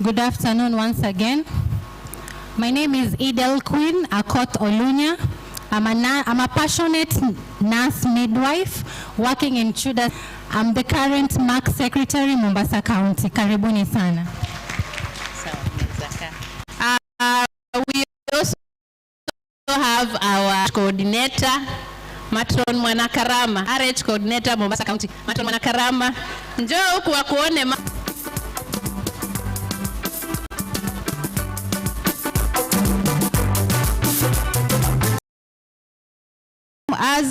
Good afternoon once again. My name is Idel Queen Akot Olunya. I'm a passionate nurse midwife working in Chuda. I'm the current MAC Secretary, Mombasa County. Karibuni sana. We also have our coordinator, Matron Mwanakarama, RH coordinator, Mombasa County. Matron Mwanakarama, njoo huku wakuone.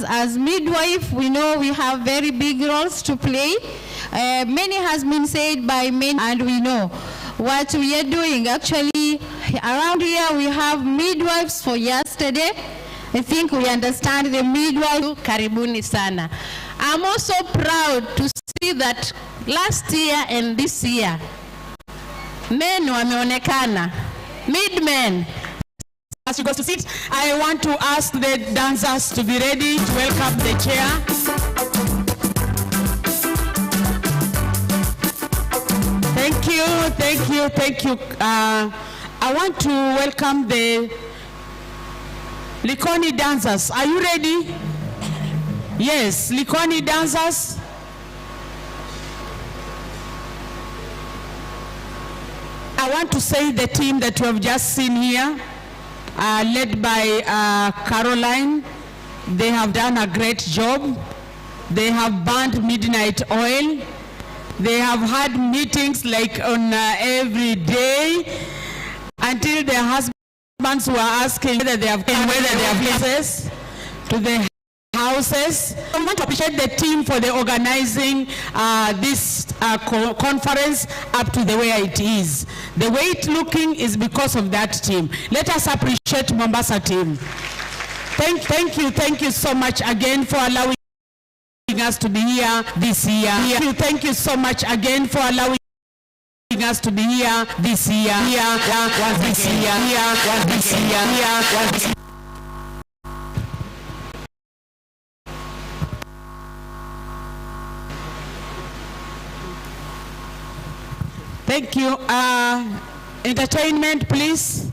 As midwife, we know we have very big roles to play. Many has been said by many, and we know what we are doing. Actually, around here we have midwives for yesterday. I think we understand the midwife. Karibuni sana. I'm also proud to see that last year and this year, men wameonekana, midmen. As you go to sit, I want to ask the dancers to be ready to welcome the chair. Thank you, thank you, thank you. I want to welcome the Likoni dancers. Are you ready? Yes, Likoni dancers. I want to say the team that you have just seen here, led by Caroline. They have done a great job. They have burned midnight oil. They have had meetings like on every day until their husbands were asking whether they have come, whether they have access to the houses. I want to appreciate the team for the organizing this conference up to the way it is. The way it's looking is because of that team. Let us appreciate Mombasa team. Thank you so much again for allowing us to be here this year. Thank you so much again for allowing us to be here this year. Thank you. Entertainment, please.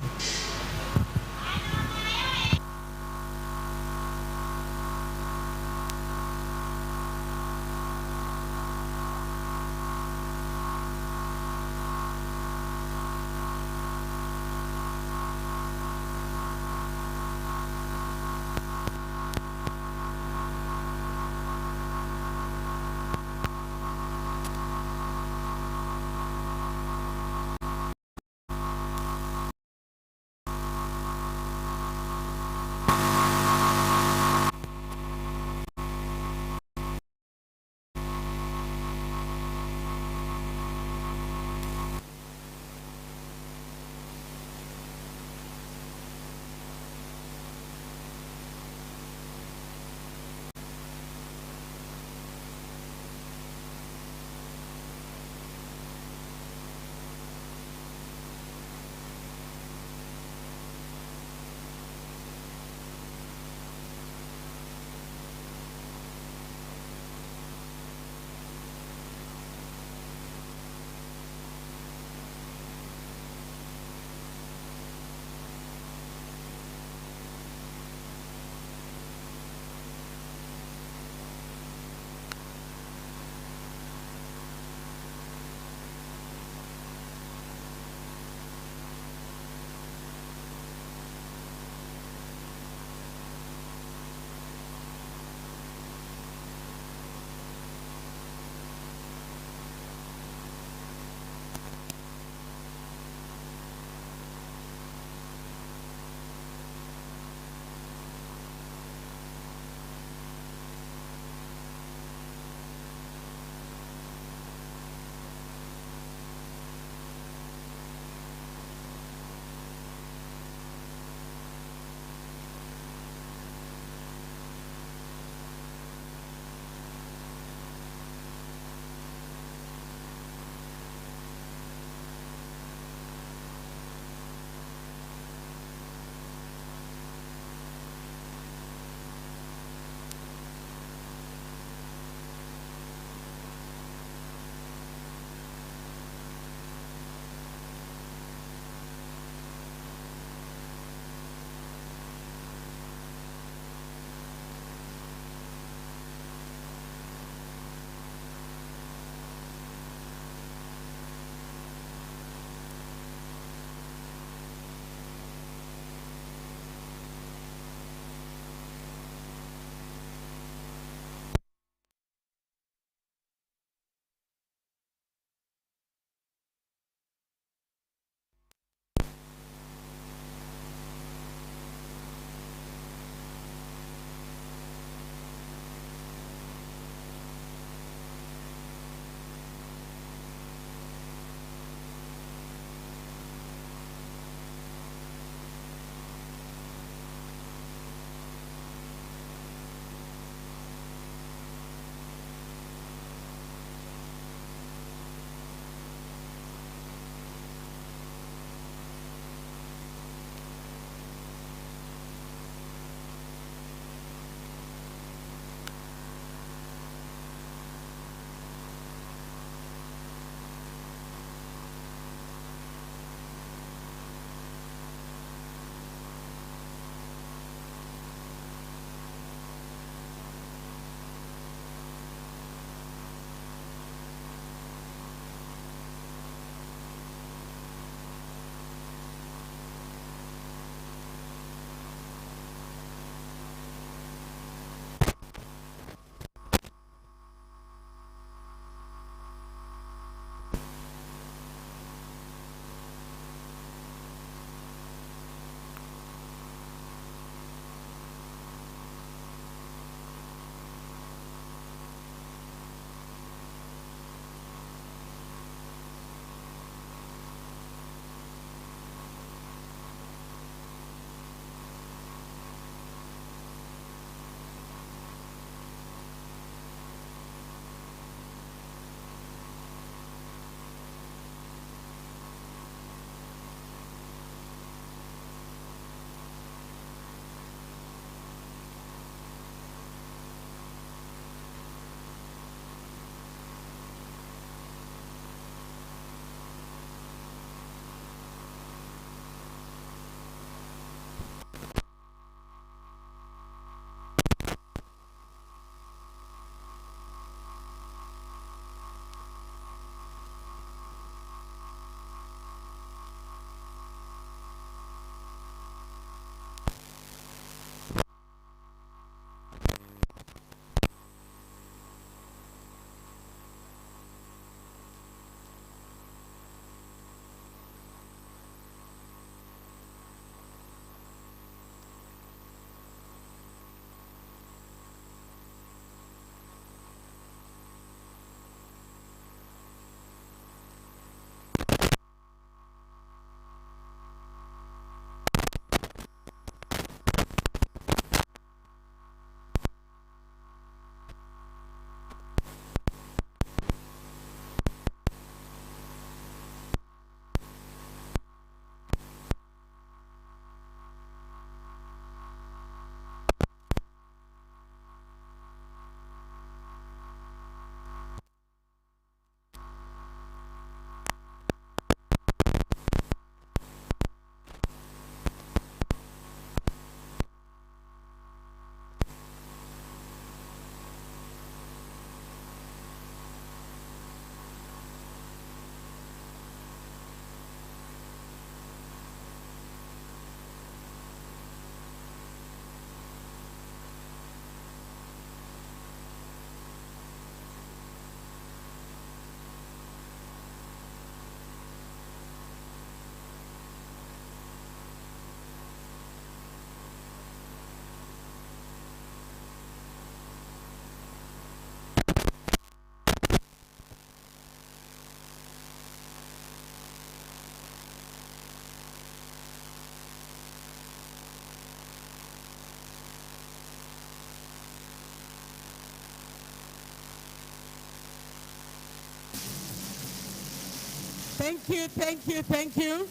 Thank you, thank you, thank you.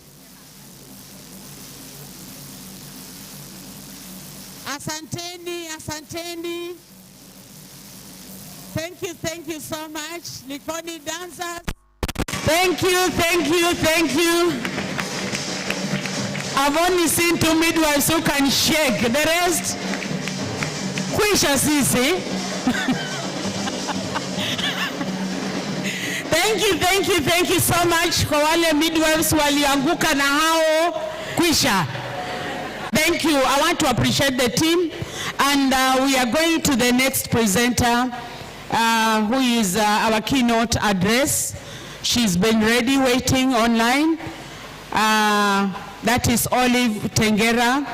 Asanteni, asanteni. Thank you so much. Likoni dancers. Thank you, thank you, thank you. I've only seen 2 midwives who can shake. The rest, kwisha sisi. Thank you so much kwa wale midwives walianguka na hao kwisha. Thank you. I want to appreciate the team, and we are going to the next presenter, who is our keynote address. She's been ready, waiting online. That is Olive Tengera.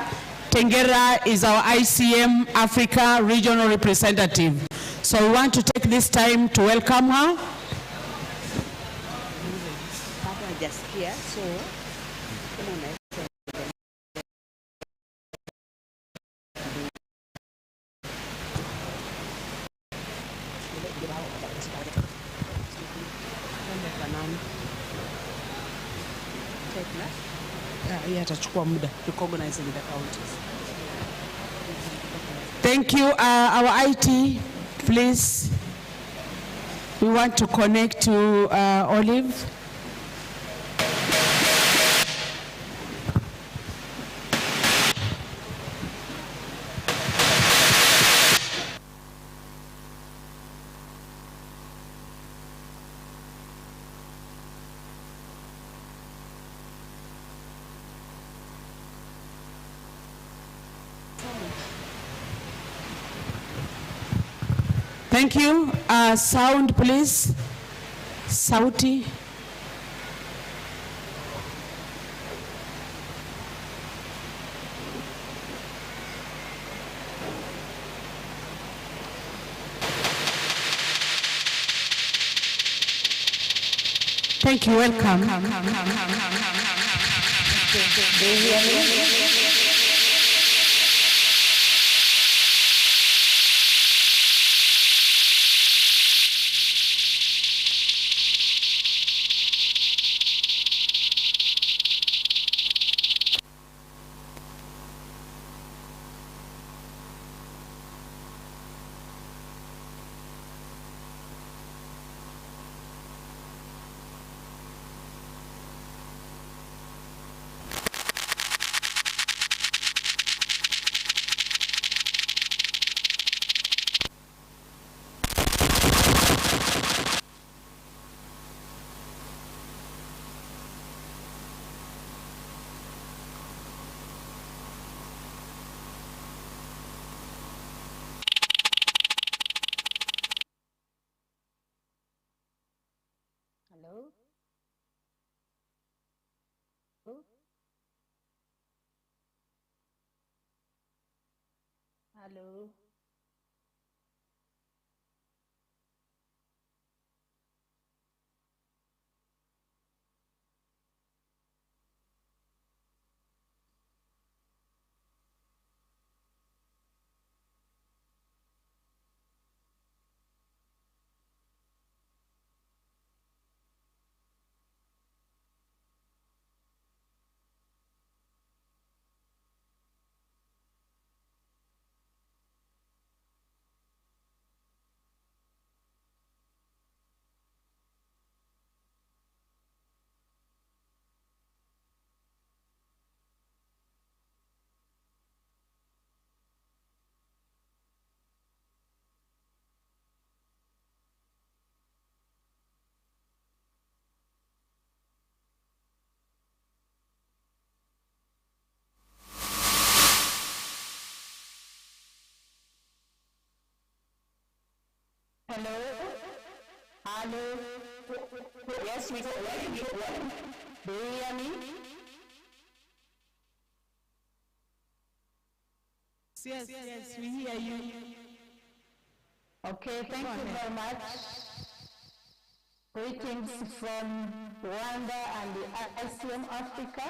Tengera is our ICM Africa regional representative. So we want to take this time to welcome her. Just here, so Atachukua muda recognizing the counties. Thank you. Our IT, please. We want to connect to Olive. Thank you. Sound, please. Sauti. Thank you. Welcome. do you hear me? Hello? Hello? Hello? Hello? Yes, we can hear you. Do you hear me? Yes, we hear you. Okay, thank you very much. Greetings from Rwanda and the ICM Africa.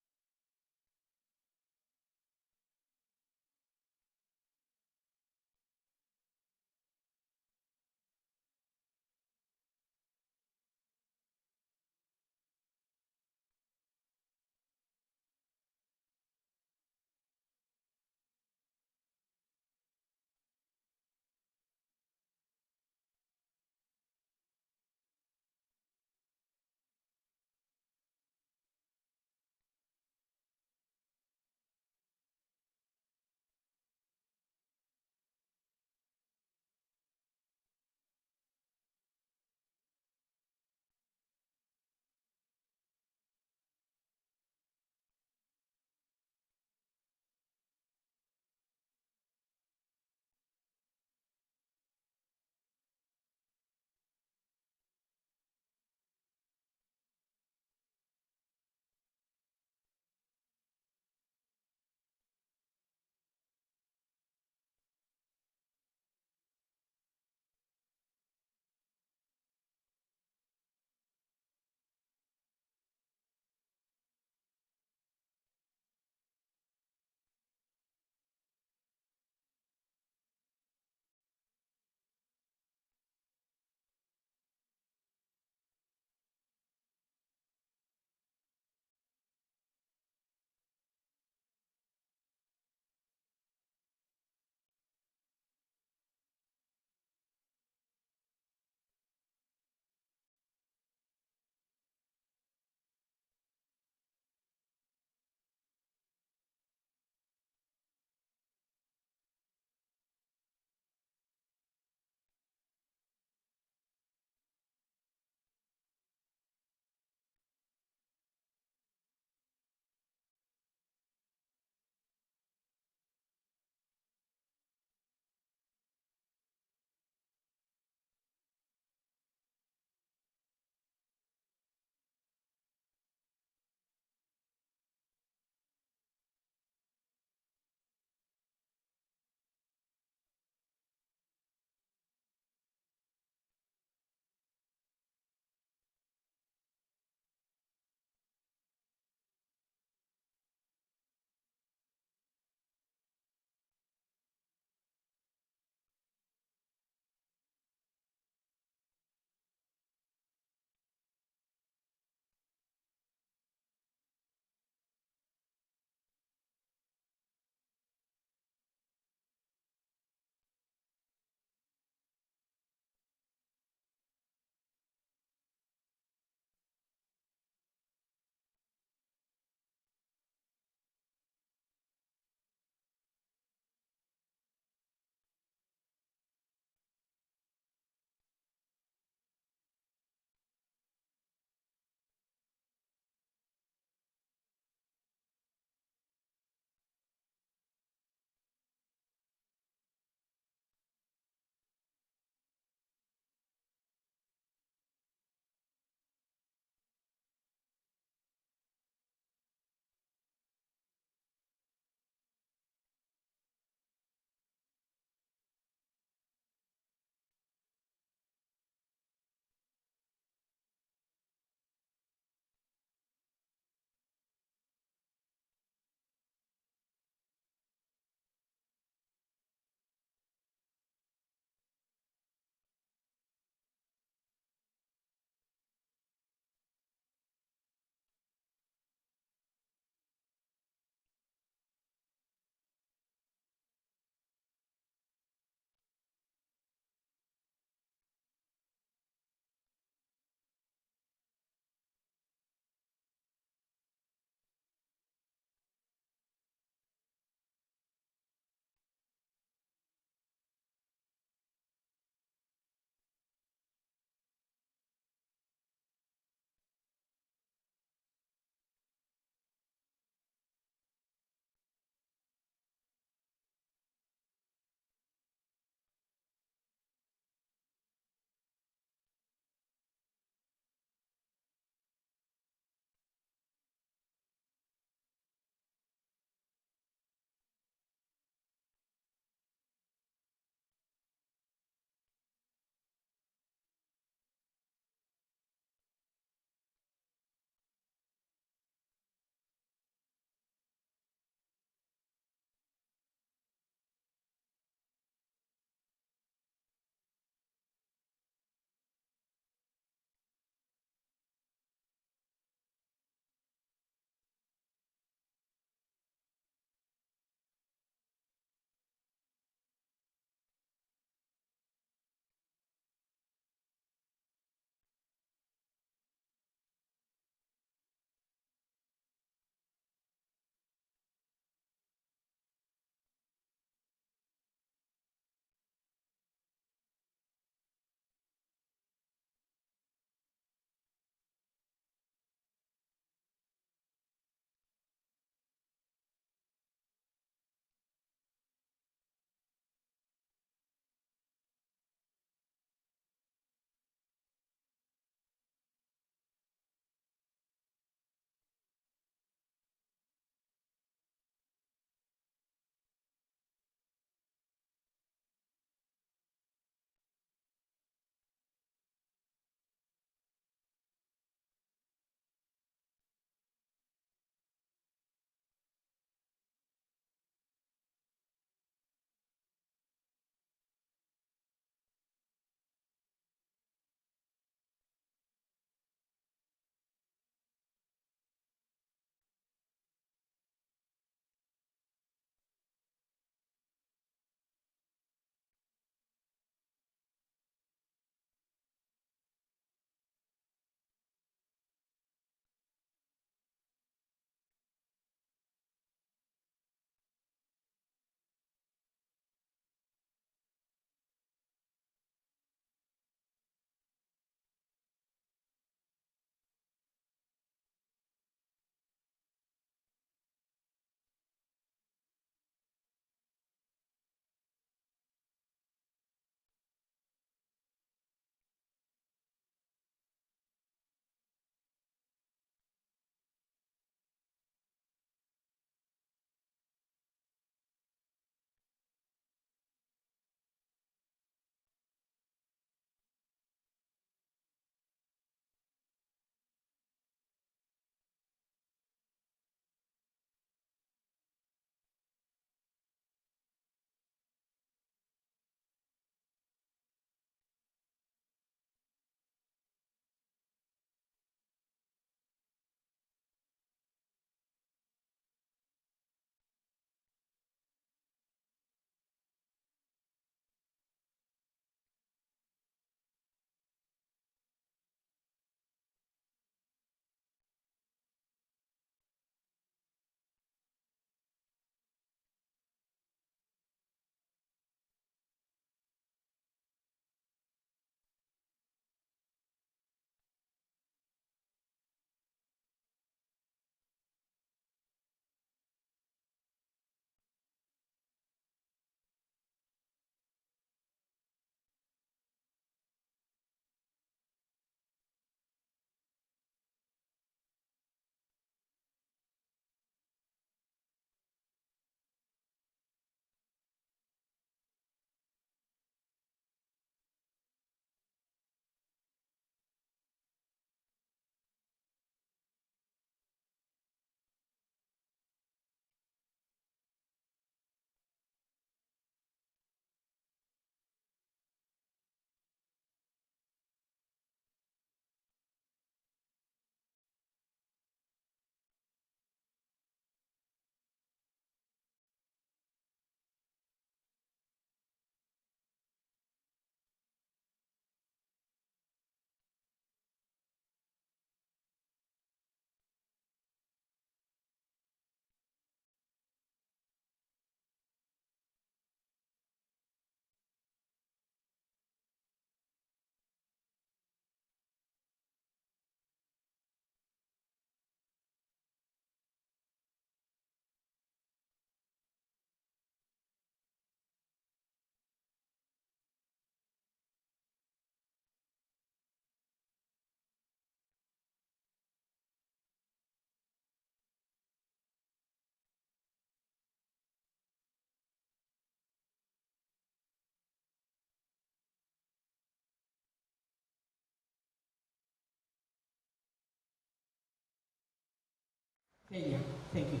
Kenya. Thank you.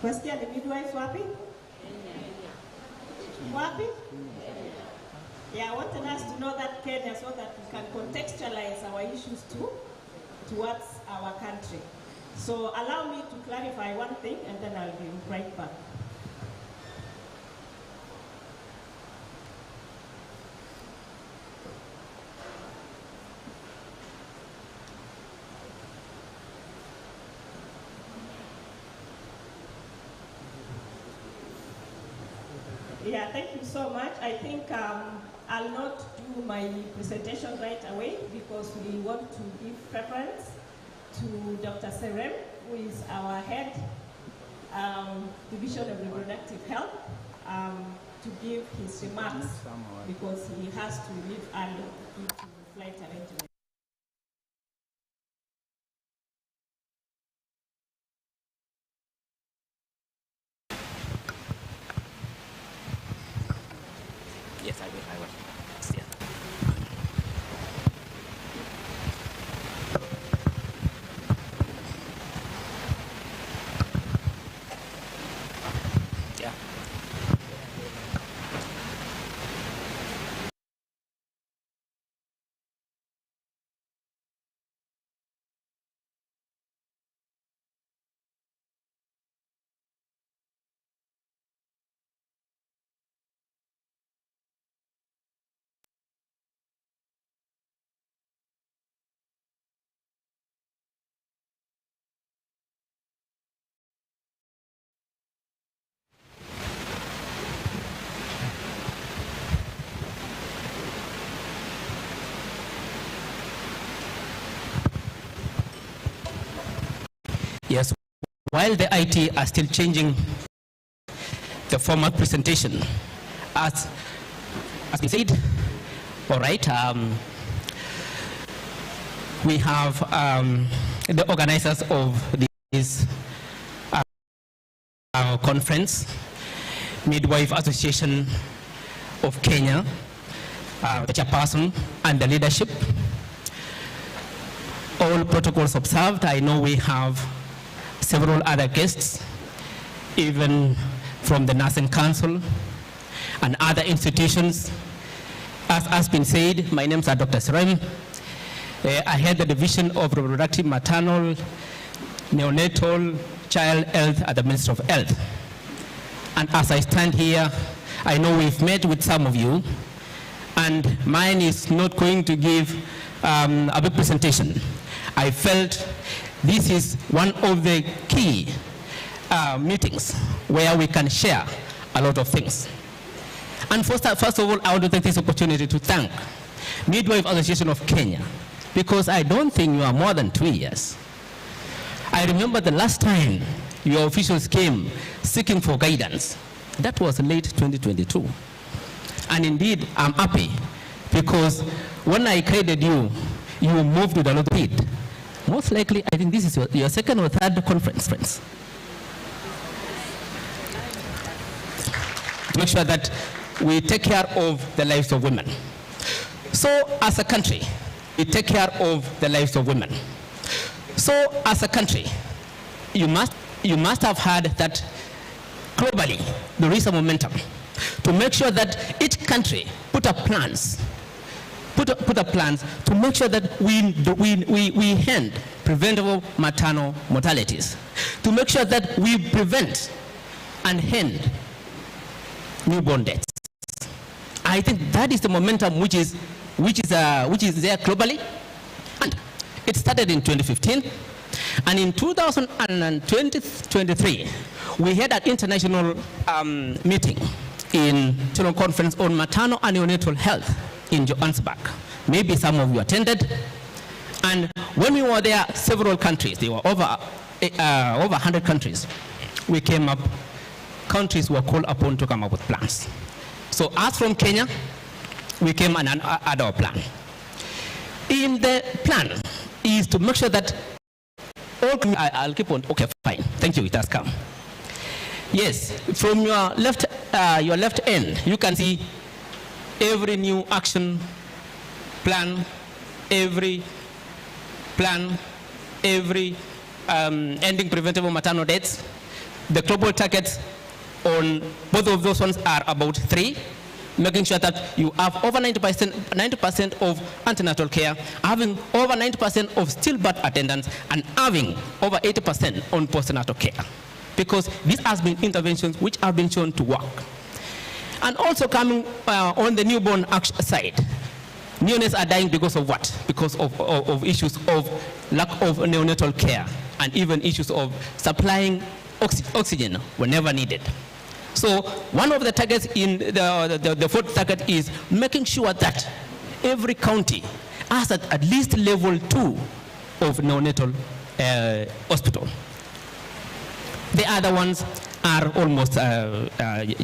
Question, the midwives wapi? Wapi? Yeah, I want us to know that Kenya so that we can contextualize our issues too towards our country. So allow me to clarify one thing and then I'll be right back. Yeah, thank you so much. I think I'll not do my presentation right away because we want to give preference to Dr. Serem, who is our head Division of Reproductive Health, to give his remarks because he has to leave early due to flight arrangements. Yes, I will. Yeah. Yeah. Yes, while the IT are still changing the format presentation, as we said, all right, we have the organizers of this conference, Midwife Association of Kenya, the chairperson and the leadership. All protocols observed. I know we have several other guests, even from the Nursing Council and other institutions. As has been said, my name is Dr. Serem. I head the Division of Reproductive, Maternal, Neonatal, Child Health at the Ministry of Health. And as I stand here, I know we've met with some of you, and mine is not going to give a big presentation. I felt this is one of the key meetings where we can share a lot of things. And first of all, I want to take this opportunity to thank Midwife Association of Kenya, because I don't think you are more than 2 years. I remember the last time your officials came seeking for guidance. That was late 2022. And indeed, I'm happy because when I created you, you moved with a lot of speed. Most likely, I think this is your second or third conference, friends. To make sure that we take care of the lives of women. So as a country, we take care of the lives of women. So as a country, you must have heard that globally there is a momentum to make sure that each country put up plans to make sure that we end preventable maternal mortalities, to make sure that we prevent and end newborn deaths. I think that is the momentum which is there globally, and it started in 2015, and in 2023 we had an international meeting in National Conference on Maternal and Neonatal Health in Johannesburg. Maybe some of you attended, and when we were there, several countries, there were over 100 countries, we came up, countries were called upon to come up with plans. So as from Kenya, we came and had our plan. In the plan is to make sure that all, I'll keep on, okay, fine, thank you, it has come. Yes, from your left end, you can see every new action plan, every plan, every ending preventable maternal deaths. The global targets on both of those ones are about 3, making sure that you have over 90% of antenatal care, having over 90% of stillbirth attendance, and having over 80% on postnatal care. Because these have been interventions which have been shown to work. And also coming on the newborn side, neonates are dying because of what? Because of issues of lack of neonatal care and even issues of supplying oxygen whenever needed. So one of the targets in the fourth target is making sure that every county has at least level 2 of neonatal hospital. The other ones are almost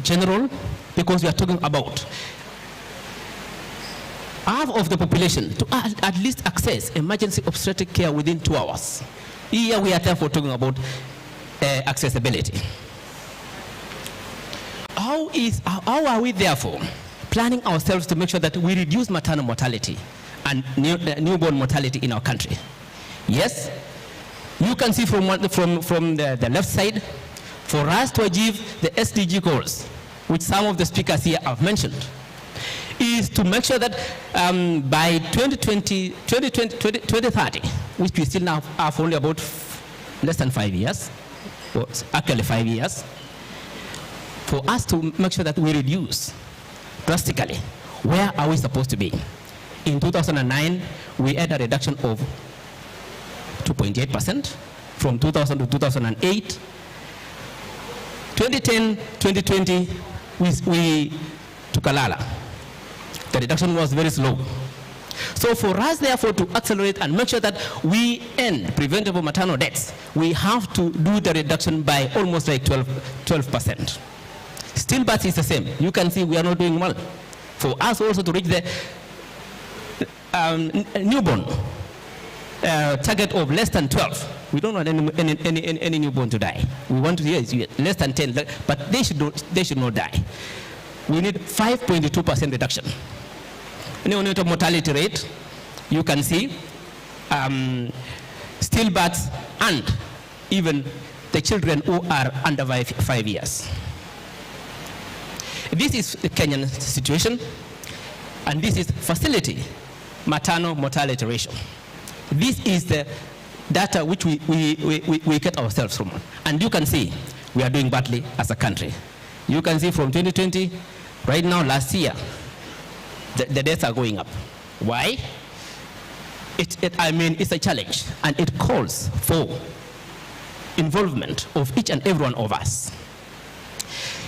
general, because we are talking about half of the population to at least access emergency obstetric care within 2 hours. Here we are therefore talking about accessibility. How are we therefore planning ourselves to make sure that we reduce maternal mortality and newborn mortality in our country? Yes, you can see from the left side, for us to achieve the SDG goals, which some of the speakers here have mentioned, is to make sure that by 2030, which we still now have only about less than 5 years, or actually 5 years, for us to make sure that we reduce drastically. Where are we supposed to be? In 2009, we had a reduction of 2.8% from 2000 to 2008. 2010, 2020, we took a lala. The reduction was very slow. So for us, therefore, to accelerate and make sure that we end preventable maternal deaths, we have to do the reduction by almost like 12%. Stillbirth is the same. You can see we are not doing well. For us also to reach the newborn target of less than 12, we don't want any newborn to die. We want to hear less than 10, but they should not die. We need 5.2% reduction. Neonatal mortality rate, you can see stillbirths and even the children who are under 5 years. This is the Kenyan situation, and this is facility maternal mortality ratio. This is the data which we get ourselves from. And you can see we are doing badly as a country. You can see from 2020, right now, last year, the deaths are going up. Why? It's a challenge, and it calls for involvement of each and every one of us.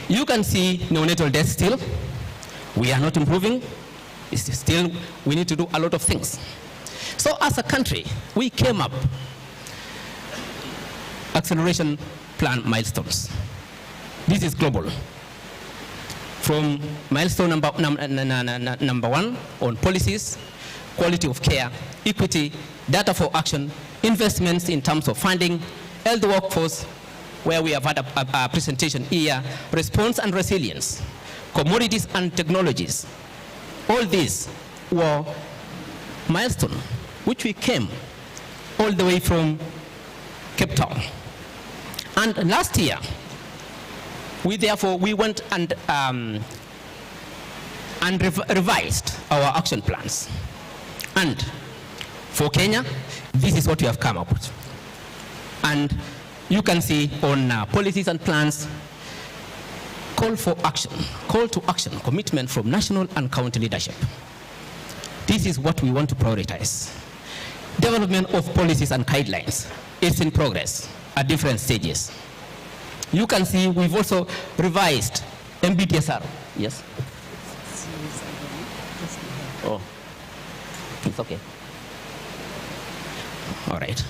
You can see neonatal deaths still. We are not improving. It's still, we need to do a lot of things. So as a country, we came up acceleration plan milestones. This is global. From milestone number 1 on policies, quality of care, equity, data for action, investments in terms of funding, health workforce, where we have had a presentation here, response and resilience, commodities and technologies. All these were milestones which we came all the way from Cape Town. And last year, we went and revised our action plans. And for Kenya, this is what we have come up with. And you can see on policies and plans, call to action, commitment from national and county leadership. This is what we want to prioritize. Development of policies and guidelines is in progress at different stages. You can see we've also revised MBTSR. Yes? Oh, it's okay. All right.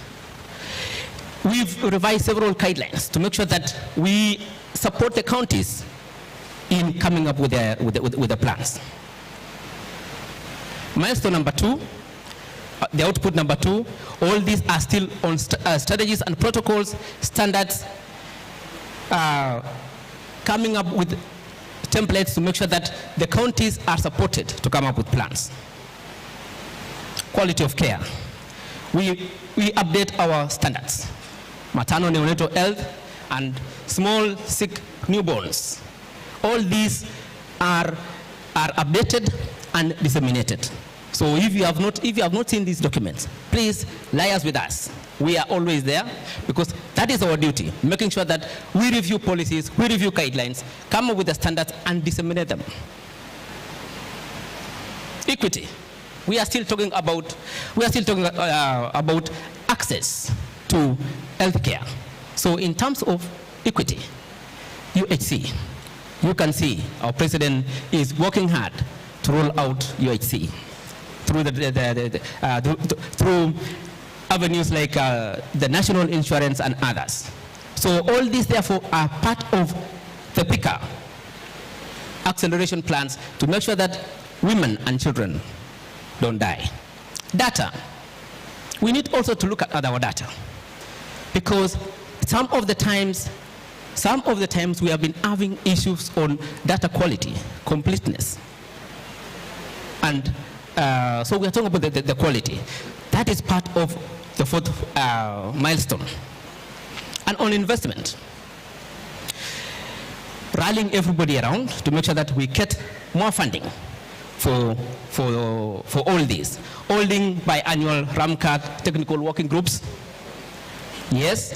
We've revised several guidelines to make sure that we support the counties in coming up with the plans. Milestone number 2, the output number 2, all these are still on strategies and protocols, standards, coming up with templates to make sure that the counties are supported to come up with plans. Quality of care. We update our standards. maternal neonatal health, and small sick newborns. All these are updated and disseminated. So if you have not seen these documents, please liaise with us. We are always there because that is our duty, making sure that we review policies, we review guidelines, come up with the standards and disseminate them. Equity. We are still talking about access to healthcare. So in terms of equity, UHC, you can see our president is working hard to roll out UHC through through avenues like the national insurance and others. So all these therefore are part of the PICA acceleration plans to make sure that women and children don't die. Data. We need also to look at our data because some of the times we have been having issues on data quality, completeness. And so we are talking about the quality. That is part of the fourth milestone. And on investment, rallying everybody around to make sure that we get more funding for all these. Holding biannual RAMCAT technical working groups, yes,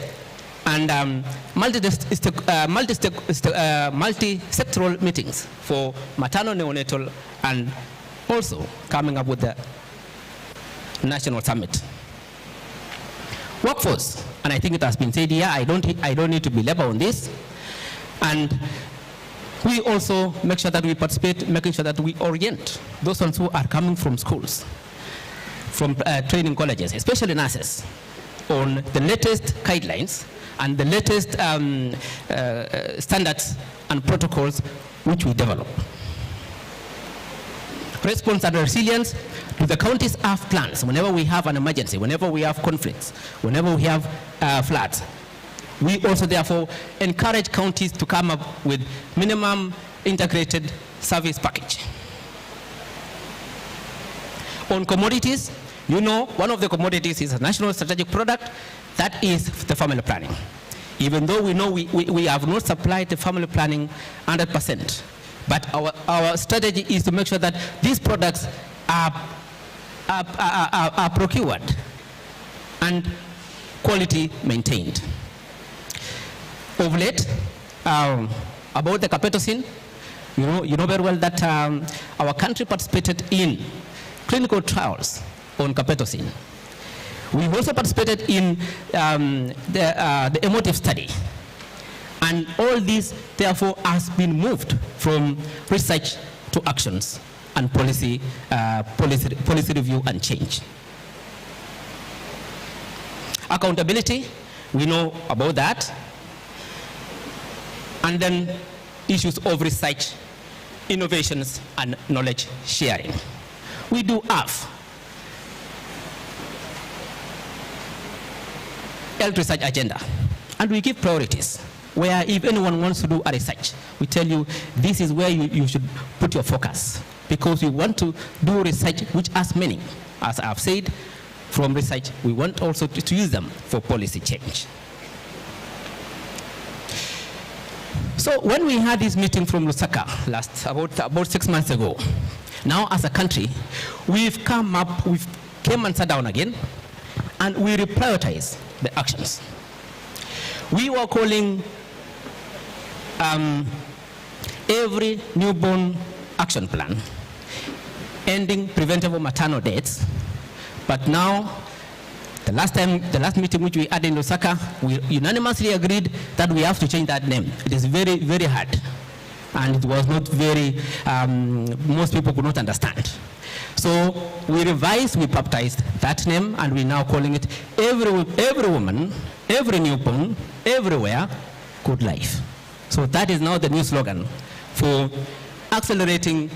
and multi-sectoral meetings for maternal neonatal, and also coming up with the national summit. Workforce, and I think it has been said here, I don't need to belabor on this. And we also make sure that we participate, making sure that we orient those ones who are coming from schools, from training colleges, especially nurses, on the latest guidelines and the latest standards and protocols which we develop. Response and resilience. Do the counties have plans whenever we have an emergency, whenever we have conflicts, whenever we have floods? We also therefore encourage counties to come up with minimum integrated service package. On commodities, you know, one of the commodities is a national strategic product, that is the family planning. Even though we know we have not supplied the family planning 100%, but our strategy is to make sure that these products are procured and quality maintained. Of late, about the capetocin, you know very well that our country participated in clinical trials on capetocin. We also participated in the emotive study. And all this, therefore, has been moved from research to actions and policy review and change. Accountability, we know about that. And then issues of research, innovations, and knowledge sharing. We do have health research agenda, and we give priorities, where if anyone wants to do a research, we tell you this is where you should put your focus, because we want to do research which has meaning. As I've said, from research, we want also to use them for policy change. So when we had this meeting from Lusaka about 6 months ago, now as a country, we came and sat down again, and we reprioritize the actions. We were calling every newborn action plan, ending preventable maternal deaths. But now, the last meeting which we had in Lusaka, we unanimously agreed that we have to change that name. It is very, very hard. And it was not very, most people could not understand. So we revised, we baptized that name, and we're now calling it every woman, every newborn, everywhere, good life. So that is now the new slogan for accelerating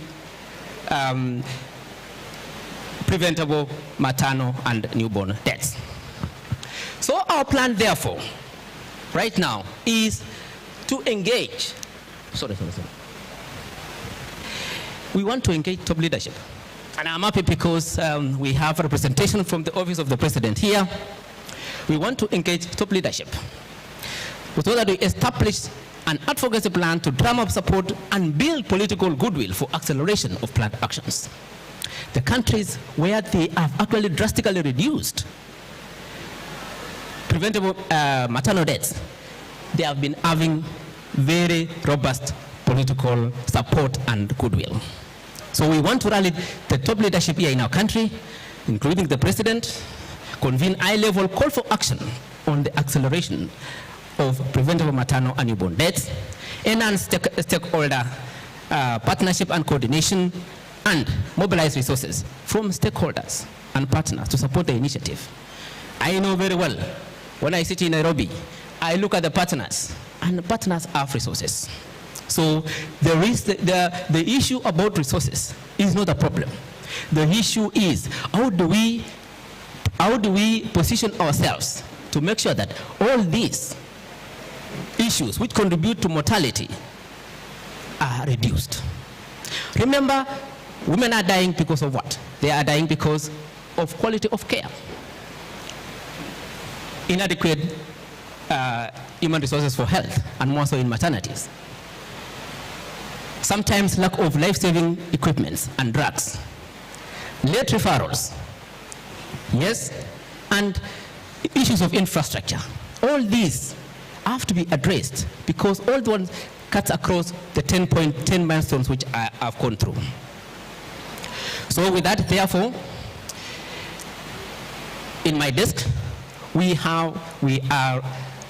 preventable maternal and newborn deaths. So our plan, therefore, right now is to engage. We want to engage top leadership. And I'm happy because we have representation from the Office of the President here, we want to engage top leadership so that we establish an advocacy plan to drum up support and build political goodwill for acceleration of planned actions. The countries where they have actually drastically reduced preventable maternal deaths, they have been having very robust political support and goodwill. So we want to rally the top leadership here in our country, including the president, convene high-level call for action on the acceleration of preventable maternal and newborn deaths, enhance stakeholder partnership and coordination, and mobilize resources from stakeholders and partners to support the initiative. I know very well, when I sit in Nairobi, I look at the partners, and the partners have resources. So there is the issue about resources is not a problem. The issue is how do we position ourselves to make sure that all these issues which contribute to mortality are reduced. Remember, women are dying because of what? They are dying because of quality of care. Inadequate human resources for health, and more so in maternities. Sometimes lack of life-saving equipment and drugs. Late referrals, yes, and issues of infrastructure. All these have to be addressed because all the ones cuts across the 10 milestones which I have gone through. So with that, therefore, in my desk, we have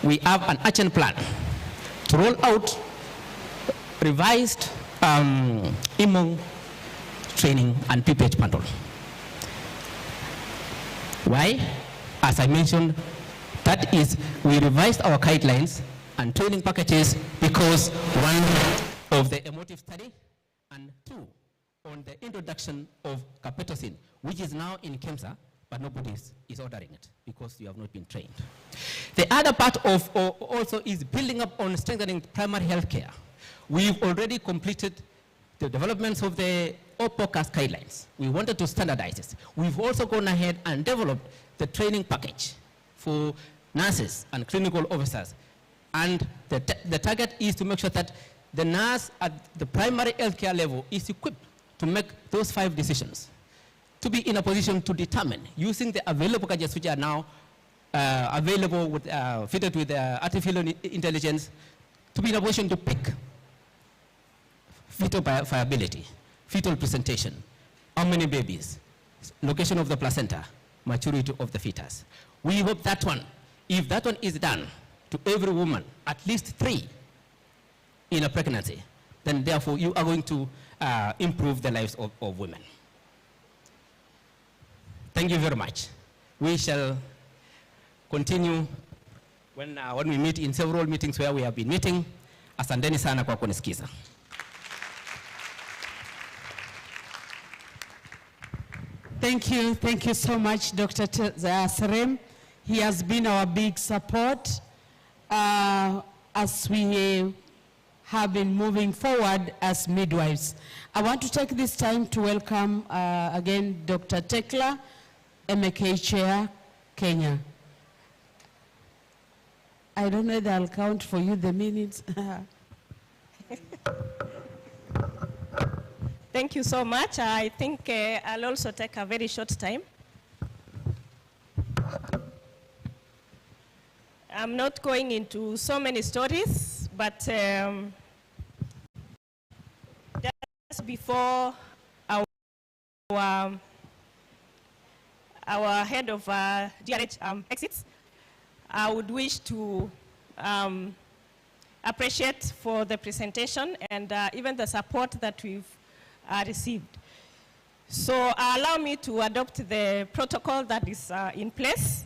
an action plan to roll out revised IMO training and PPH bundle. Why? As I mentioned, that is, we revised our guidelines and training packages because one of the emotive study, and two, on the introduction of capetocin, which is now in KEMSA, but nobody is ordering it because you have not been trained. The other part of also is building up on strengthening primary health care. We've already completed the developments of the OPOCAS guidelines. We wanted to standardize it. We've also gone ahead and developed the training package for nurses and clinical officers. And the target is to make sure that the nurse at the primary healthcare level is equipped to make those 5 decisions, to be in a position to determine, using the available gadgets which are now available, with, fitted with artificial intelligence, to be in a position to pick fetal viability, fetal presentation, how many babies, location of the placenta, maturity of the fetus. We hope that one, if that one is done to every woman, at least 3 in a pregnancy, then therefore you are going to improve the lives of women. Thank you very much. We shall continue when we meet in several meetings where we have been meeting. Asanteni sana kwa kunisikiza. Thank you so much, Dr. Serem. He has been our big support as we have been moving forward as midwives. I want to take this time to welcome again Dr. Tekla, MK Chair, Kenya. I don't know that I'll count for you the minutes. Thank you so much. I think I'll also take a very short time. I'm not going into so many stories, but just before our head of DRH exits, I would wish to appreciate for the presentation and even the support that we've received. So allow me to adopt the protocol that is in place.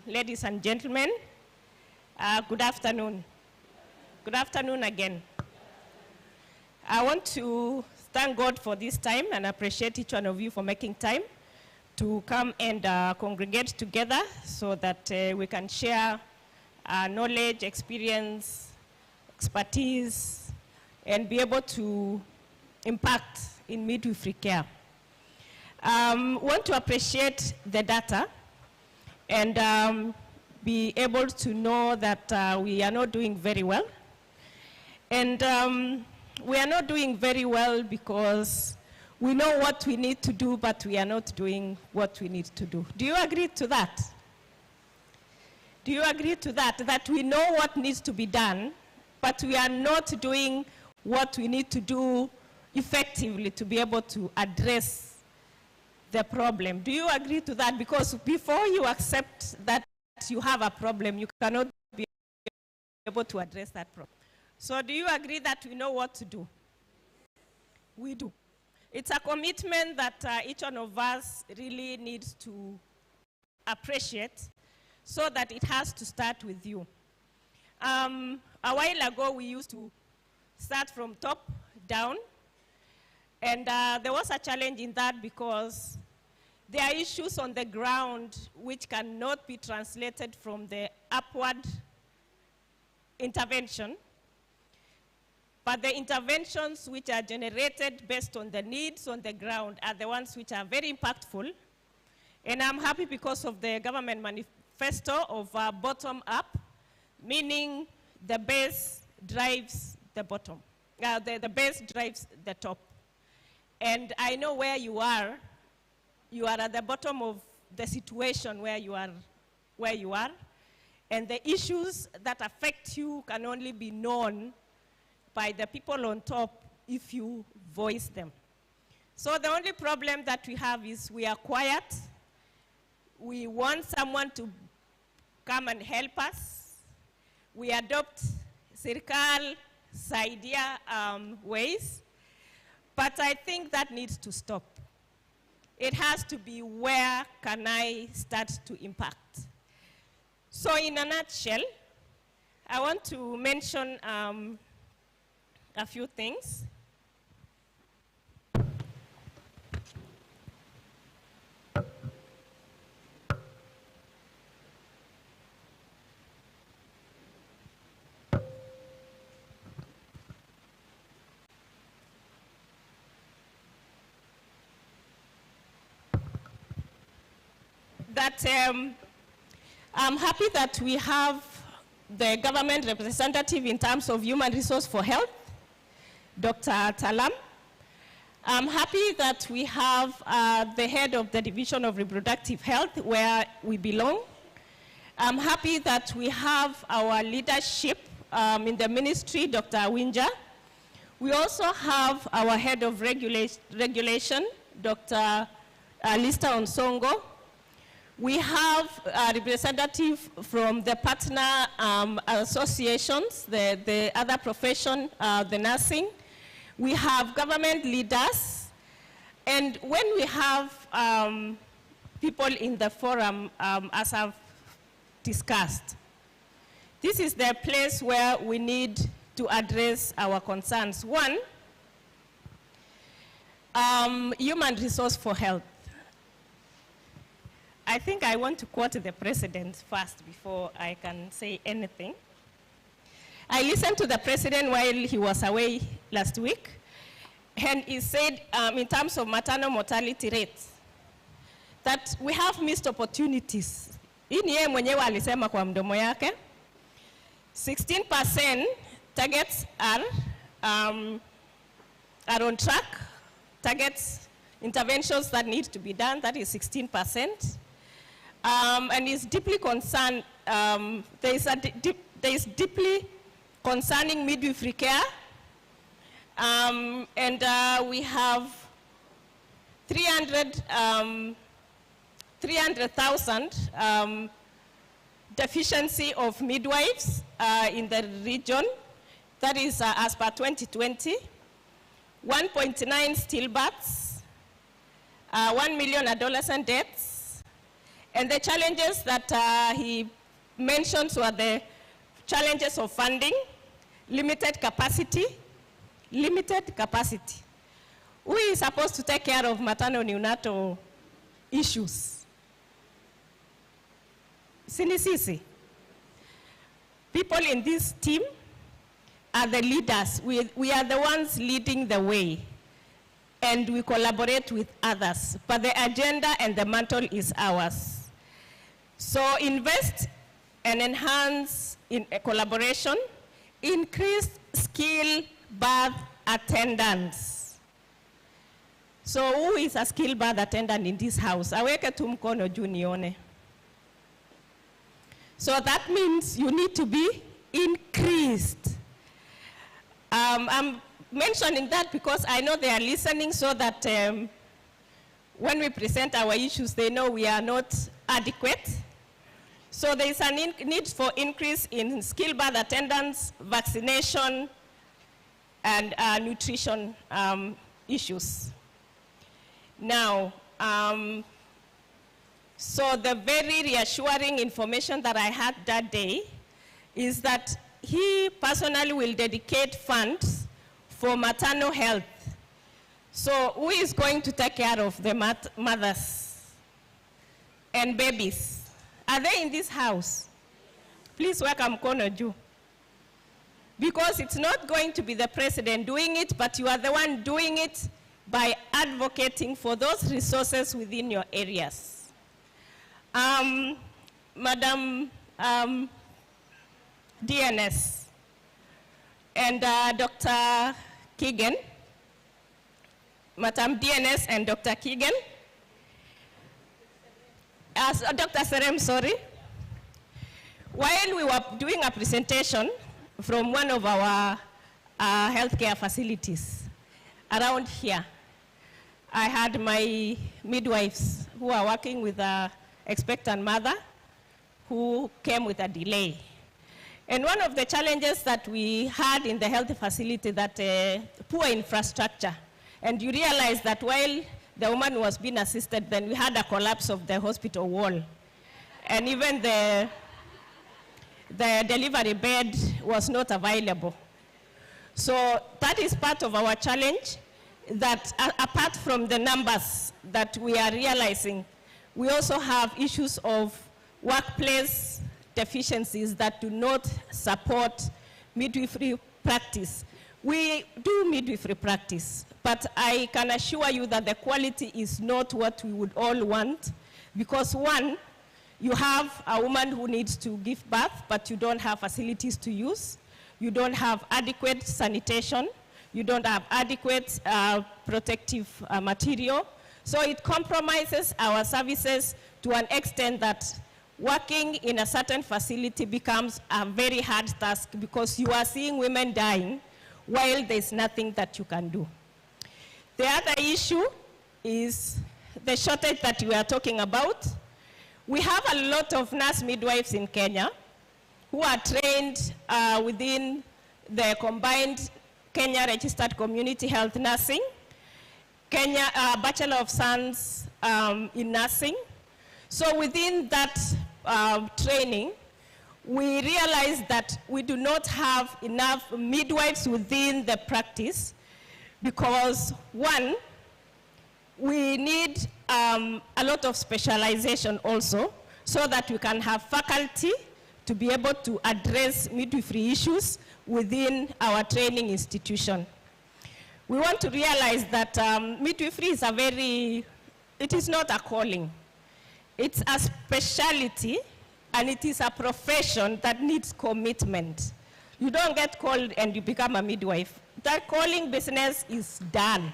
Ladies and gentlemen, good afternoon. Good afternoon again. I want to thank God for this time and appreciate each one of you for making time to come and congregate together so that we can share knowledge, experience, expertise, and be able to impact in midwifery care. Want to appreciate the data. and be able to know that we are not doing very well. And we are not doing very well because we know what we need to do, but we are not doing what we need to do. Do you agree to that? Do you agree to that? That we know what needs to be done, but we are not doing what we need to do effectively to be able to address the problem. Do you agree to that? Because before you accept that you have a problem, you cannot be able to address that problem. So do you agree that we know what to do? We do. It's a commitment that each one of us really needs to appreciate, so that it has to start with you. A while ago, we used to start from top down, and there was a challenge in that because there are issues on the ground which cannot be translated from the upward intervention, but the interventions which are generated based on the needs on the ground are the ones which are very impactful. And I'm happy because of the government manifesto of bottom up, meaning the base drives the bottom. The base drives the top. And I know where you are. You are at the bottom of the situation where you are. And the issues that affect you can only be known by the people on top if you voice them. So the only problem that we have is we are quiet. We want someone to come and help us. We adopt Sirkal Saidia ways, but I think that needs to stop. It has to be where can I start to impact. So in a nutshell, I want to mention a few things. That I'm happy that we have the government representative in terms of human resource for health, Dr. Talam. I'm happy that we have the head of the Division of Reproductive Health where we belong. I'm happy that we have our leadership in the ministry, Dr. Winja. We also have our head of regulation, Dr. Lista Onsongo. We have a representative from the partner associations, the other profession, the nursing. We have government leaders. And when we have people in the forum, as I've discussed, this is the place where we need to address our concerns. One, human resource for health. I think I want to quote the president first before I can say anything. I listened to the president while he was away last week, and he said in terms of maternal mortality rates, that we have missed opportunities. Hii ni yeye mwenyewe alisema kwa mdomo yake. 16% targets are on track. Targets, interventions that need to be done, that is 16%. And is deeply concerned, there is deeply concerning midwifery care. And we have 300,000 deficiency of midwives in the region. That is as per 2020. 1.9 stillbirths, 1 million adolescent deaths. And the challenges that he mentions were the challenges of funding, limited capacity. Who is supposed to take care of maternal neonatal issues? Sisi. People in this team are the leaders. We are the ones leading the way, and we collaborate with others. But the agenda and the mantle is ours. So invest and enhance in a collaboration, increase skill birth attendance. So who is a skill birth attendant in this house? Aweke tu mkono juu nione. So that means you need to be increased. I'm mentioning that because I know they are listening so that when we present our issues, they know we are not adequate. So there is a need for increase in skilled birth attendance, vaccination, and nutrition issues. Now, so the very reassuring information that I had that day is that he personally will dedicate funds for maternal health. So who is going to take care of the mothers and babies? Are they in this house? Please welcome mkono juu. Because it's not going to be the president doing it, but you are the one doing it by advocating for those resources within your areas. Madam DNS and Dr. Keegan, Madam DNS and Dr. Keegan, Dr. Serem, sorry. While we were doing a presentation from one of our healthcare facilities around here, I had my midwives who are working with an expectant mother who came with a delay. And one of the challenges that we had in the health facility that poor infrastructure. And you realize that while the woman was being assisted, then we had a collapse of the hospital wall. And even the delivery bed was not available. So that is part of our challenge, that apart from the numbers that we are realizing, we also have issues of workplace deficiencies that do not support midwifery practice. We do midwifery practice, but I can assure you that the quality is not what we would all want, because one, you have a woman who needs to give birth, but you don't have facilities to use. You don't have adequate sanitation. You don't have adequate protective material. So it compromises our services to an extent that working in a certain facility becomes a very hard task, because you are seeing women dying while there's nothing that you can do. The other issue is the shortage that we are talking about. We have a lot of nurse midwives in Kenya who are trained within the combined Kenya Registered Community Health Nursing, Kenya Bachelor of Science in Nursing. So within that training, we realized that we do not have enough midwives within the practice, because one, we need a lot of specialization also, so that we can have faculty to be able to address midwifery issues within our training institution. We want to realize that midwifery is it is not a calling. It's a specialty, and it is a profession that needs commitment. You don't get called and you become a midwife. That calling business is done.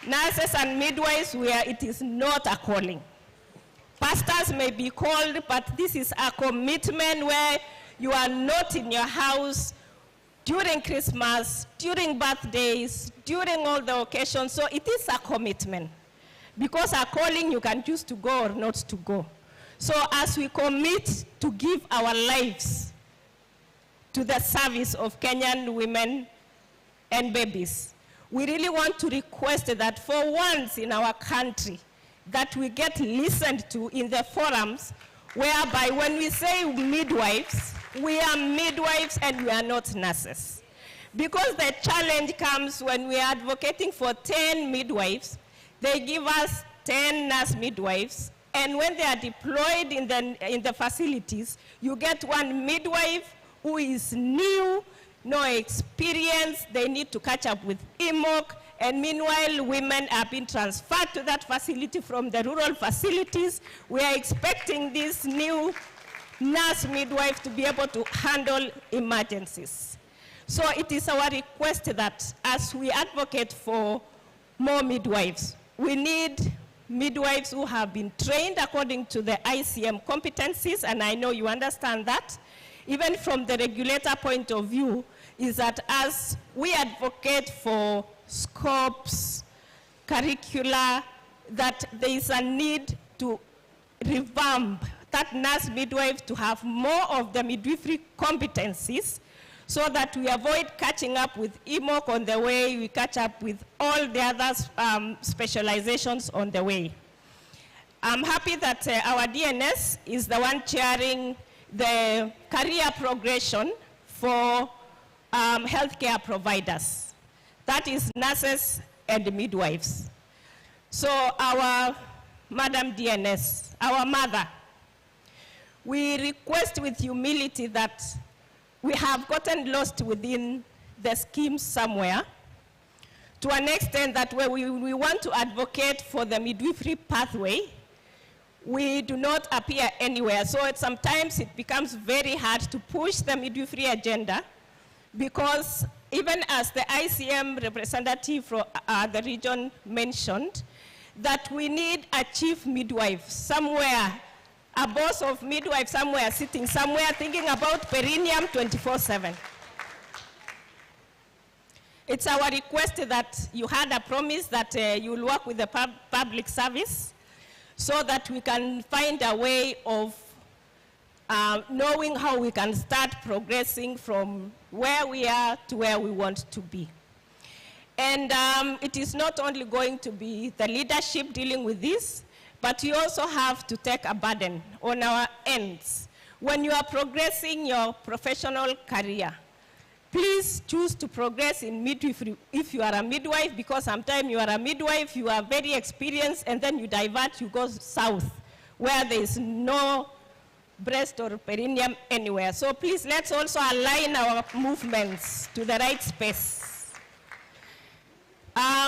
Nurses and midwives, where it is not a calling. Pastors may be called, but this is a commitment where you are not in your house during Christmas, during birthdays, during all the occasions. So it is a commitment. Because a calling, you can choose to go or not to go. So as we commit to give our lives to the service of Kenyan women and babies, we really want to request that for once in our country, that we get listened to in the forums, whereby when we say midwives, we are midwives and we are not nurses. Because the challenge comes when we are advocating for 10 midwives, they give us 10 nurse midwives, and when they are deployed in the facilities, you get one midwife who is new, no experience, they need to catch up with EMOC, And meanwhile, women are being transferred to that facility from the rural facilities. We are expecting this new nurse midwife to be able to handle emergencies. So it is our request that as we advocate for more midwives, we need midwives who have been trained according to the ICM competencies, and I know you understand that. Even from the regulator point of view, is that as we advocate for scopes, curricula, that there is a need to revamp that nurse midwife to have more of the midwifery competencies so that we avoid catching up with EMOC on the way, we catch up with all the other specializations on the way. I'm happy that our DNS is the one chairing the career progression for healthcare providers. That is nurses and midwives. So our Madam DNS, our mother, we request with humility that we have gotten lost within the scheme somewhere to an extent that where we want to advocate for the midwifery pathway, we do not appear anywhere. So sometimes it becomes very hard to push the midwifery agenda because even as the ICM representative from the region mentioned, that we need a chief midwife somewhere, a boss of midwife somewhere, sitting somewhere thinking about perineum 24/7. It's our request that you had a promise that you will work with the public service so that we can find a way of knowing how we can start progressing from where we are to where we want to be. And it is not only going to be the leadership dealing with this, but you also have to take a burden on our ends. When you are progressing your professional career, please choose to progress in midwifery if you are a midwife, because sometimes you are a midwife, you are very experienced, and then you divert, you go south, where there is no breast or perineum anywhere. So please, let's also align our movements to the right space.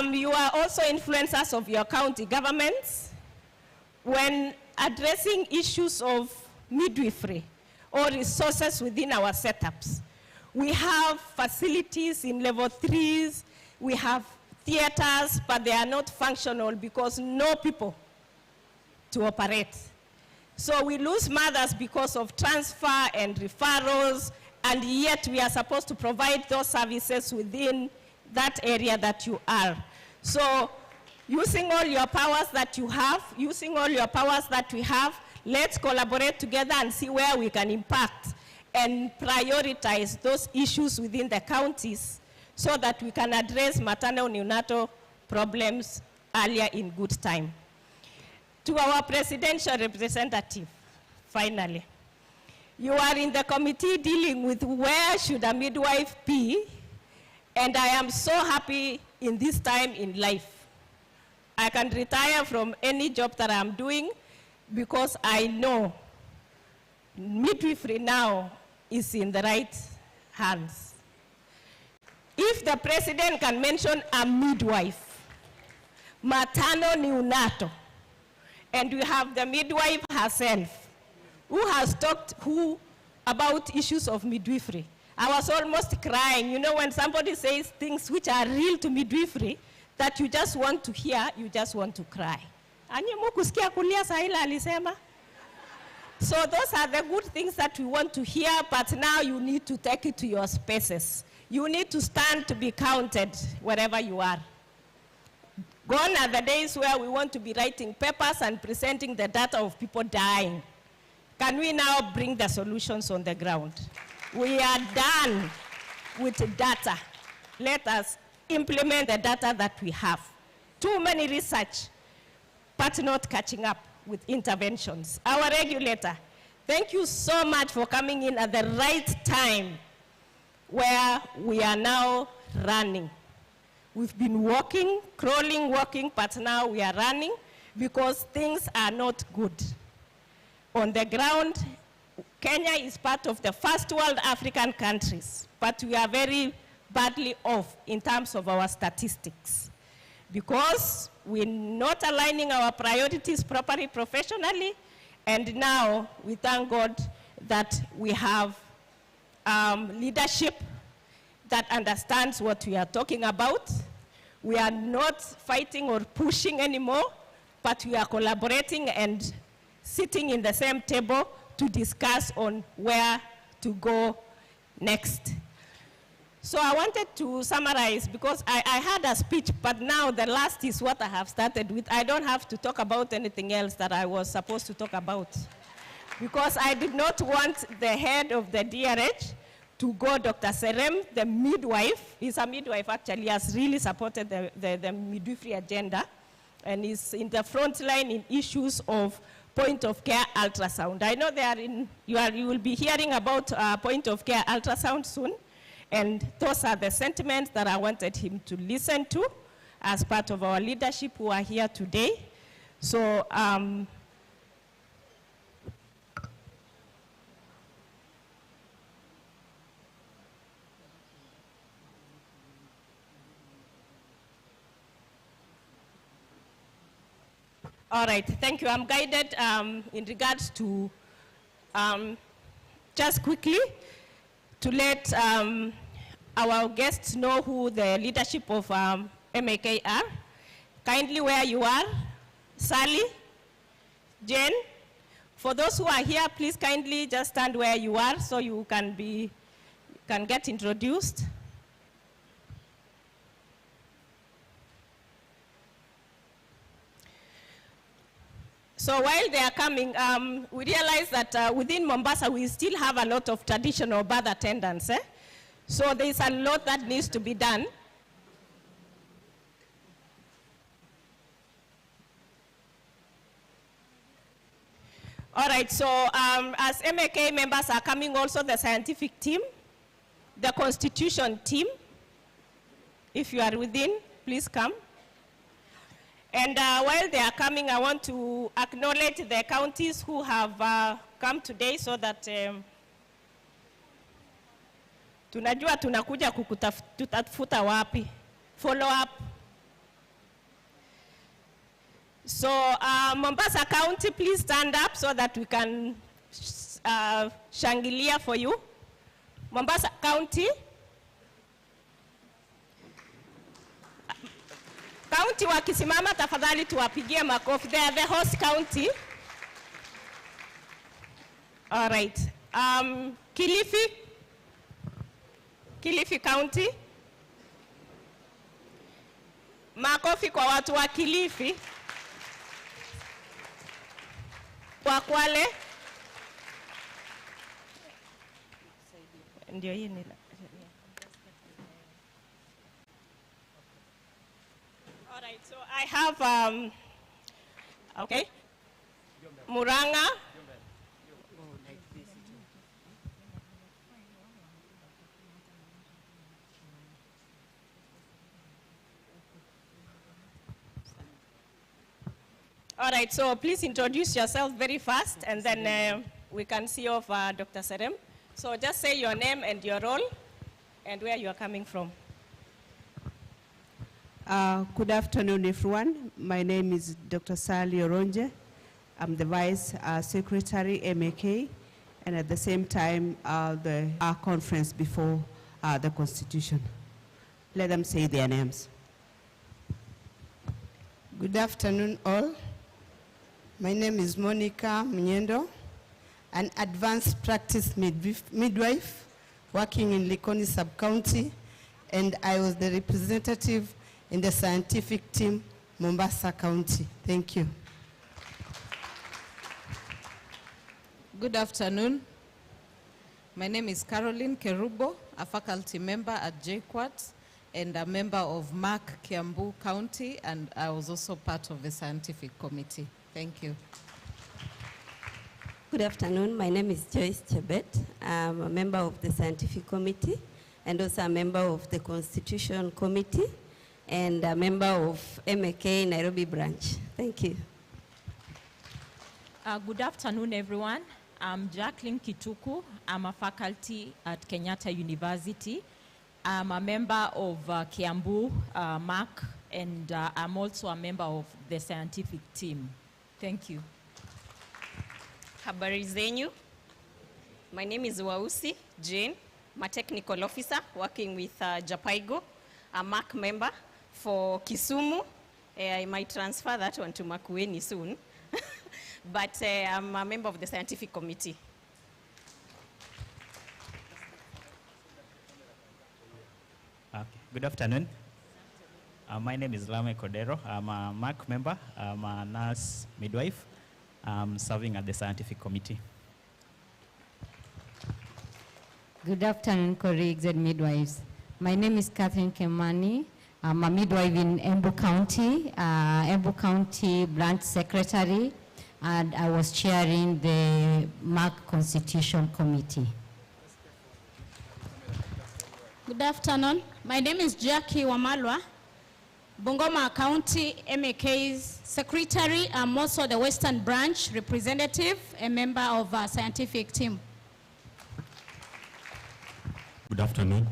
You are also influencers of your county governments. When addressing issues of midwifery or resources within our setups, we have facilities in level 3s, we have theaters, but they are not functional because no people to operate. So we lose mothers because of transfer and referrals, and yet we are supposed to provide those services within that area that you are. So using all your powers that you have, using all your powers that we have, let's collaborate together and see where we can impact and prioritize those issues within the counties so that we can address maternal neonatal problems earlier in good time. To our presidential representative, finally, you are in the committee dealing with where should a midwife be, and I am so happy in this time in life. I can retire from any job that I'm doing because I know midwifery now is in the right hands. If the president can mention a midwife, maternal neonatal, and we have the midwife herself, who has talked about issues of midwifery. I was almost crying. You know, when somebody says things which are real to midwifery, that you just want to hear, you just want to cry. So those are the good things that we want to hear, but now you need to take it to your spaces. You need to stand to be counted wherever you are. Gone are the days where we want to be writing papers and presenting the data of people dying. Can we now bring the solutions on the ground? We are done with data. Let us implement the data that we have. Too many research, but not catching up with interventions. Our regulator, thank you so much for coming in at the right time where we are now running. We've been walking, crawling, walking, but now we are running because things are not good. On the ground, Kenya is part of the first world African countries, but we are very badly off in terms of our statistics. because we're not aligning our priorities properly professionally, and now we thank God that we have leadership that understands what we are talking about. We are not fighting or pushing anymore, but we are collaborating and sitting in the same table to discuss on where to go next. So I wanted to summarize, because I had a speech, but now the last is what I have started with. I don't have to talk about anything else that I was supposed to talk about, because I did not want the head of the DRH to go, Dr. Serem, the midwife. He's a midwife, actually, has really supported the midwifery agenda, and is in the front line in issues of point-of-care ultrasound. I know you will be hearing about point-of-care ultrasound soon, and those are the sentiments that I wanted him to listen to as part of our leadership who are here today. So, all right, thank you. I'm guided in regards to, just quickly, to let our guests know who the leadership of MAK are. Kindly where you are, Sally, Jane. For those who are here, please kindly just stand where you are so you can get introduced. So while they are coming, we realize that within Mombasa, we still have a lot of traditional birth attendants. So there's a lot that needs to be done. All right, so as MAK members are coming, also the scientific team, the constitution team, if you are within, please come. And while they are coming, I want to acknowledge the counties who have come today, so that tunajua tunakuja kukutafuta wapi, follow up. So Mombasa County, please stand up so that we can shangilia for you. Mombasa County. County wakisimama, tafadhali tuwapigie makofi. They are the host county. All right. Kilifi County. Makofi kwa watu wa Kilifi. Kwa Kwale. Ndio hii ni. All right, so I have, okay, Muranga. All right, so please introduce yourself very fast, and then we can see off Dr. Serem. So just say your name and your role and where you are coming from. Good afternoon, everyone. My name is Dr. Sally Oronje. I'm the Vice Secretary, MAK, and at the same time, the conference before the Constitution. Let them say their names. Good afternoon, all. My name is Monica Mnyendo, an advanced practice midwife working in Likoni Sub-County, and I was the representative in the scientific team, Mombasa County. Thank you. Good afternoon. My name is Caroline Kerubo, a faculty member at JQuat and a member of MAC Kiambu County, and I was also part of the scientific committee. Thank you. Good afternoon. My name is Joyce Chebet. I'm a member of the scientific committee and also a member of the Constitution Committee and a member of MAK Nairobi branch. Thank you. Good afternoon, everyone. I'm Jacqueline Kituku. I'm a faculty at Kenyatta University. I'm a member of Kiambu MAC and I'm also a member of the scientific team. Thank you. Habari zenyu. My name is Wausi Jane. I'm a technical officer working with Japaigo, a MAC member for Kisumu. I might transfer that one to Makueni soon. But I'm a member of the scientific committee. Okay. Good afternoon. My name is Lame Cordero. I'm a MAC member. I'm a nurse midwife. I'm serving at the scientific committee. Good afternoon, colleagues and midwives. My name is Catherine Kemani. I'm a midwife in Embu County branch secretary, and I was chairing the MAC Constitution Committee. Good afternoon. My name is Jackie Wamalwa, Bungoma County MAK's secretary. I'm also the Western branch representative, a member of our scientific team. Good afternoon.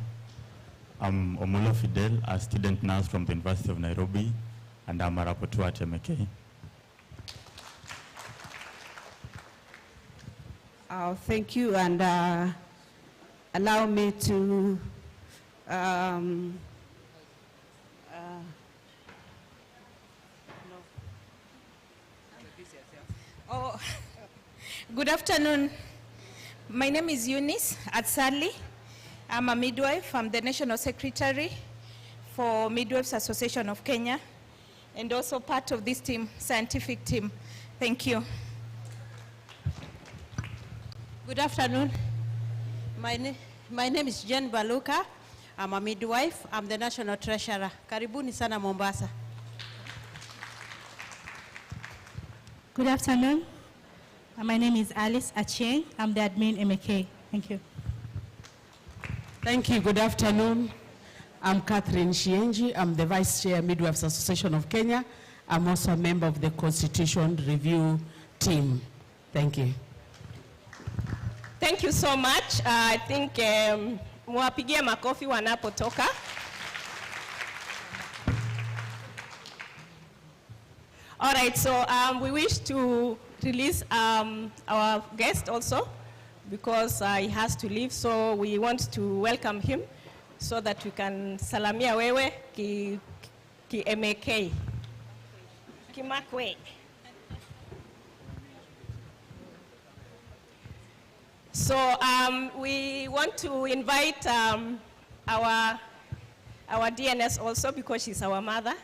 I'm Omolo Fidel, a student nurse from the University of Nairobi, and I'm a rapporteur at MAK. Thank you, and allow me to Good afternoon. My name is Eunice Atsali. I'm a midwife. I'm the National Secretary for Midwives Association of Kenya, and also part of this team, scientific team. Thank you. Good afternoon. My name is Jen Baluka. I'm a midwife. I'm the National Treasurer. Karibuni sana Mombasa. Good afternoon. My name is Alice Achieng. I'm the admin MAK. Thank you. Thank you. Good afternoon. I'm Catherine Shienji. I'm the Vice Chair, Midwives Association of Kenya. I'm also a member of the Constitution Review Team. Thank you. Thank you so much. I think mwapigie makofi wanapotoka. All right, so we wish to release our guest also, because he has to leave, so we want to welcome him so that we can salamia wewe ki MAK. Kimakwe. So we want to invite our DNS also, because she's our mother.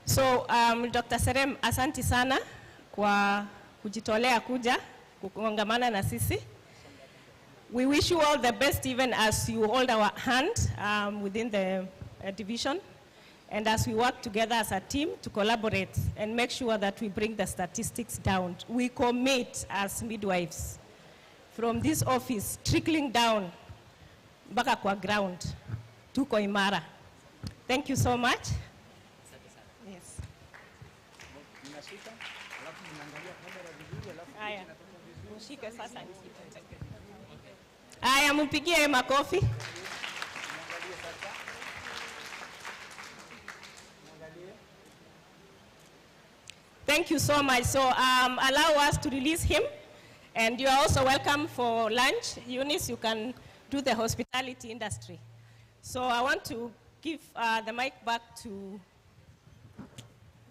So Dr. Serem, asanti sana kwa kujitolea kuja kukongamana na sisi. We wish you all the best, even as you hold our hand within the division, and as we work together as a team to collaborate and make sure that we bring the statistics down. We commit as midwives from this office, trickling down mpaka kwa ground, tuko imara. Thank you so much. Yes. Aya, mshike sasa. Aya, mpigie makofi. Thank you so much. So allow us to release him, and you are also welcome for lunch. Eunice, you can do the hospitality industry. So I want to give the mic back to,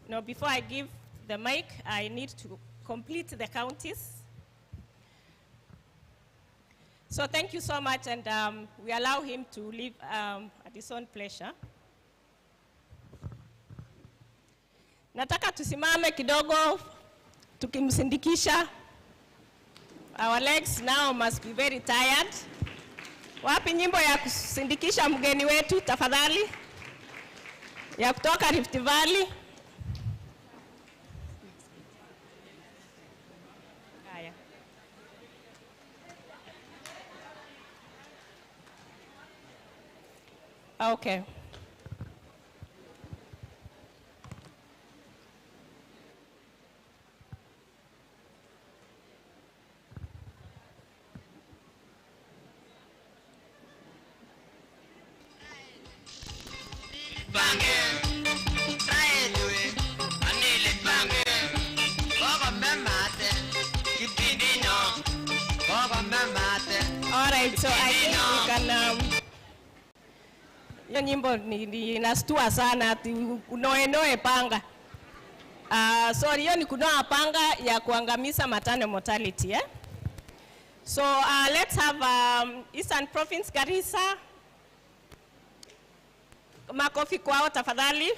no, before I give the mic, I need to complete the counties. So thank you so much, and we allow him to leave at his own pleasure. Nataka tusimame kidogo tukimsindikisha. Our legs now must be very tired. Wapi nyimbo ya kusindikisha mgeni wetu tafadhali? Ya kutoka Rift Valley. Haya. Okay. hiyo nyimbo inastua sana ati unoe panga. So hiyo ni kunoa panga ya kuangamiza maternal mortality. So let's have Eastern Province Garissa. Makofi kwao tafadhali.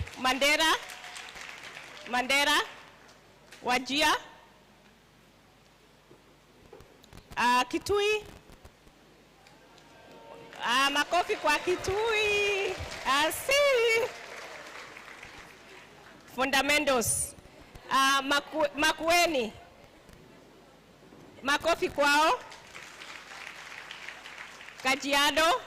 Mandera, Wajir, Kitui. Makofi kwa Kitui. Asi. Fundamentals. Makueni. Makofi kwao. Kajiado.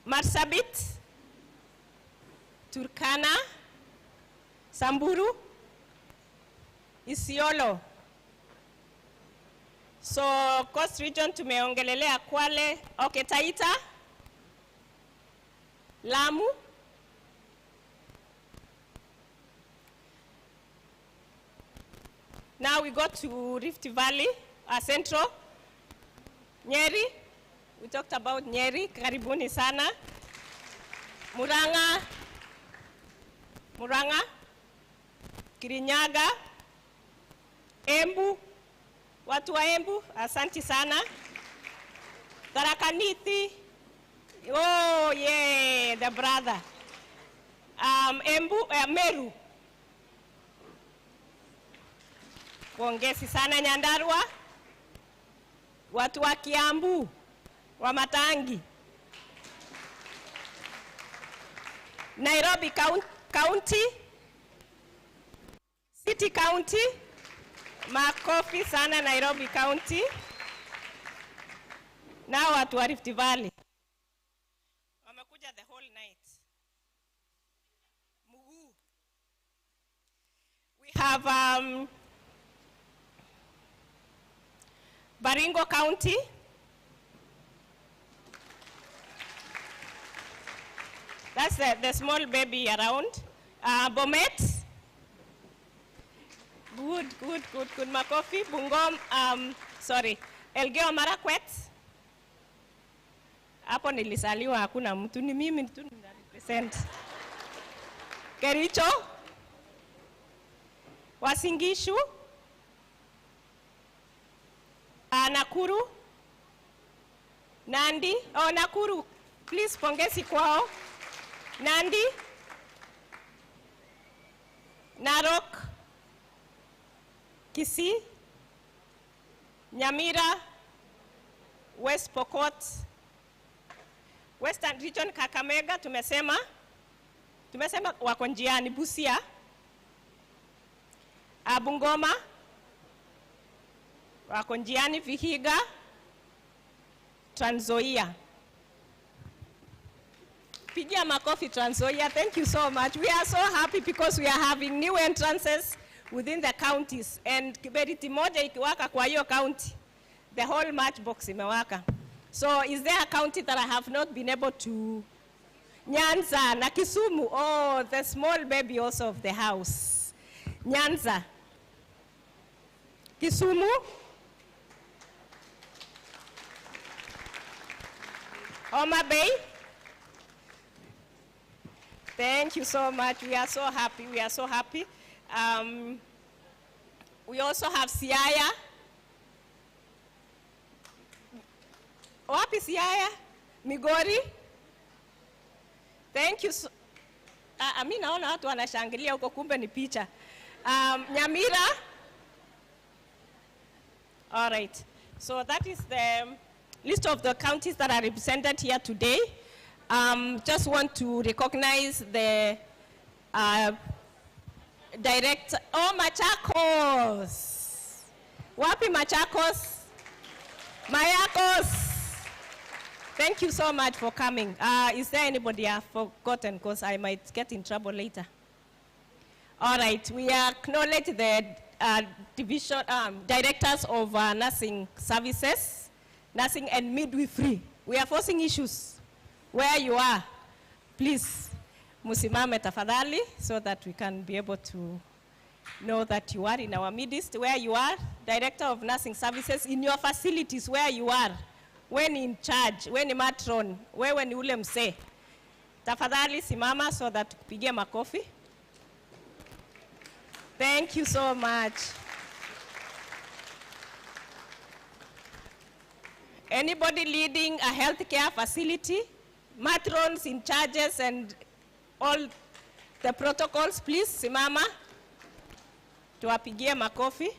Marsabit. Turkana. Samburu. Isiolo. So Coast Region tumeongelelea Kwale, okay, Taita, Lamu, now we go to Rift Valley, Central, Nyeri, we talked about Nyeri, karibuni sana, Murang'a, Kirinyaga, Embu, watu wa Embu, asanti sana. Tharaka Nithi, oh yeah, the brother. Meru. Pongezi sana Nyandarua. Watu wa Kiambu, wa Matangi. Nairobi County, City County. Makofi sana Nairobi County. Now watu wa Rift Valley. Wamekuja the whole night. Mugu. We have Baringo County. That's the small baby around. Bomet. Good Makofi. Bungom, Elgeyo Marakwet. Hapo nilisaliwa hakuna mtu, ni mimi tu nina represent. Kericho. Wasingishu. Nakuru. Nandi. Oh, Nakuru. Please pongezi kwao. Nandi. Narok. Kisii, Nyamira, West Pokot, Western Region Kakamega, tumesema wako njiani. Busia, Bungoma, wako njiani. Vihiga, Trans Nzoia. Pigia makofi Trans Nzoia. Thank you so much. We are so happy because we are having new entrances within the counties, and kiberiti moja ikiwaka kwa hiyo county, the whole matchbox imewaka. So is there a county that I have not been able to? Nyanza na Kisumu. Oh, the small baby also of the house. Nyanza, Kisumu, Homa Bay. Thank you so much. We are so happy. We are so happy. We also have Siaya. Wapi Siaya? Migori. Thank you so. Mimi naona watu wanashangilia huko, kumbe ni picha. Nyamira. All right. So that is the list of the counties that are represented here today. Just want to recognize the director. Oh, Machakos. Wapi Machakos? Mayakos. Thank you so much for coming. Is there anybody I've forgotten, because I might get in trouble later? All right, we acknowledge the division directors of nursing services, nursing and midwifery. We are forcing issues. Where you are, please, musimame tafadhali, so that we can be able to know that you are in our midst. Where you are, Director of Nursing Services, in your facilities where you are, wewe ni in charge, wewe ni matron, wewe ni ule mzee. Tafadhali simama so that tukupigie makofi. Thank you so much. Anybody leading a healthcare facility, matrons in charges and all the protocols, please simama. Tuwapigie makofi.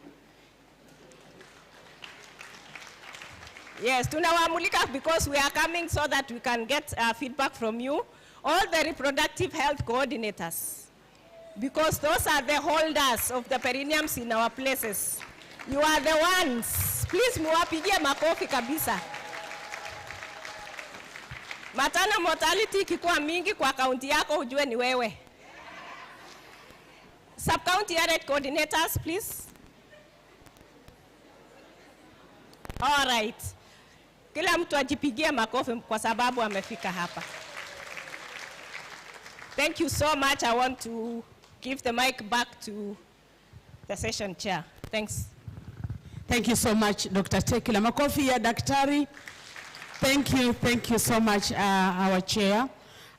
Yes, tunawamulika because we are coming so that we can get feedback from you. All the reproductive health coordinators, because those are the holders of the perineums in our places. You are the ones. Please muwapigie makofi kabisa. Maternal mortality ikikuwa mingi kwa kaunti yako ujue ni wewe. Sub-county health coordinators, please. All right. Kila mtu ajipigie makofi kwa sababu amefika hapa. Thank you so much. I want to give the mic back to the session chair. Thanks. Thank you so much, Dr. Tekila. Makofi ya daktari. Thank you so much, our chair.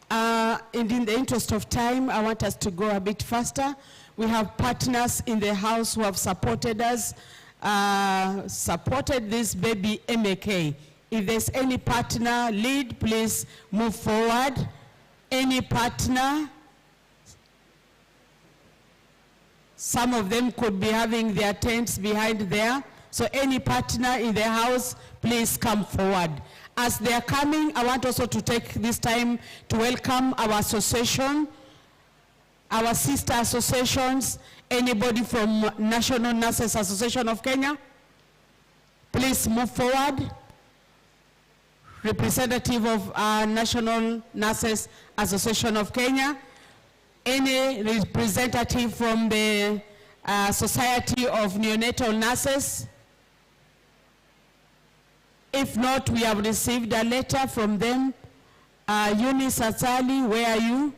And in the interest of time, I want us to go a bit faster. We have partners in the house who have supported us, supported this baby MAK. If there's any partner lead, please move forward. Any partner? Some of them could be having their tents behind there. So any partner in the house, please come forward. As they are coming, I want also to take this time to welcome our association, our sister associations. Anybody from National Nurses Association of Kenya? Please move forward. Representative of National Nurses Association of Kenya. Any representative from the Society of Neonatal Nurses? If not, we have received a letter from them. Eunice Atsali, where are you?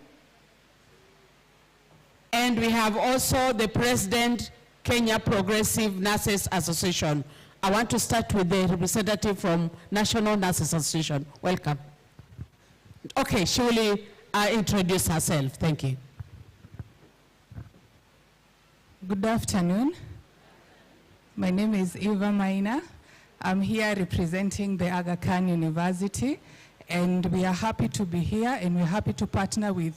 And we have also the President, Kenya Progressive Nurses Association. I want to start with the representative from National Nurses Association. Welcome. Okay, she will introduce herself. Thank you. Good afternoon. My name is Eva Maina. I'm here representing the Aga Khan University, and we are happy to be here, and we're happy to partner with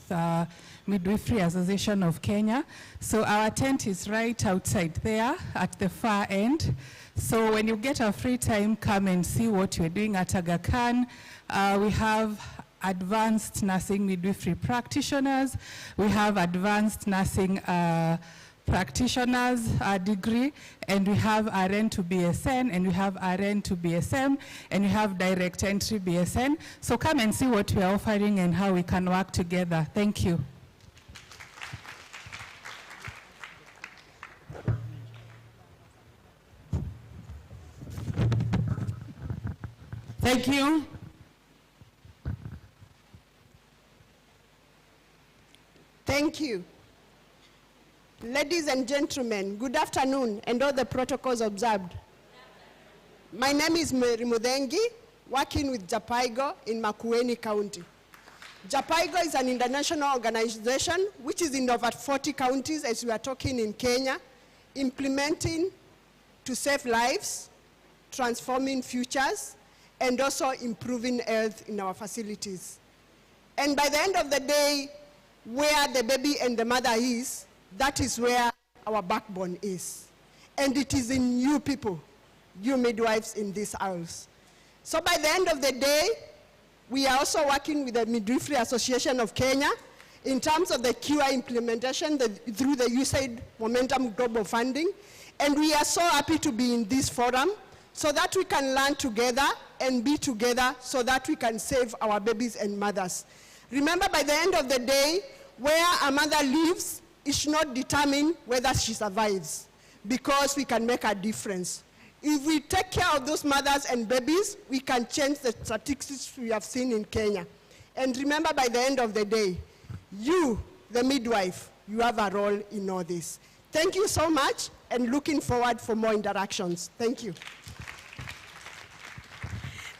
Midwifery Association of Kenya. So our tent is right outside there at the far end. So when you get a free time, come and see what we're doing at Aga Khan. We have advanced nursing midwifery practitioners. We have advanced nursing practitioners degree, and we have RN to BSN, and we have RN to BSM, and we have direct entry BSN. So come and see what we are offering and how we can work together. Thank you. Thank you. Thank you. Ladies and gentlemen, good afternoon, and all the protocols observed. My name is Mary Mudengi, working with Japaigo in Makueni County. Japaigo is an international organization which is in over 40 counties, as we are talking in Kenya, implementing to save lives, transforming futures, and also improving health in our facilities. And by the end of the day, where the baby and the mother is, that is where our backbone is. And it is in you people, you midwives in this house. So by the end of the day, we are also working with the Midwifery Association of Kenya in terms of the QI implementation through the USAID Momentum Global Funding. And we are so happy to be in this forum so that we can learn together and be together so that we can save our babies and mothers. Remember, by the end of the day, where a mother lives, it should not determine whether she survives, because we can make a difference. If we take care of those mothers and babies, we can change the statistics we have seen in Kenya. And remember, by the end of the day, you, the midwife, you have a role in all this. Thank you so much, and looking forward for more interactions. Thank you.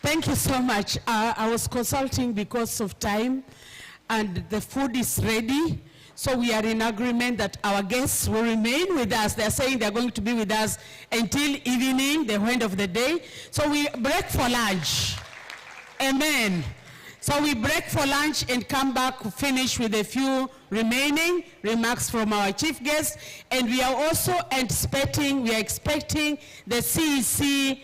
Thank you so much. I was consulting because of time, and the food is ready. So we are in agreement that our guests will remain with us. They're saying they're going to be with us until evening, the end of the day. So we break for lunch. Amen. So we break for lunch and come back, finish with a few remaining remarks from our chief guest. And we are also expecting the CEC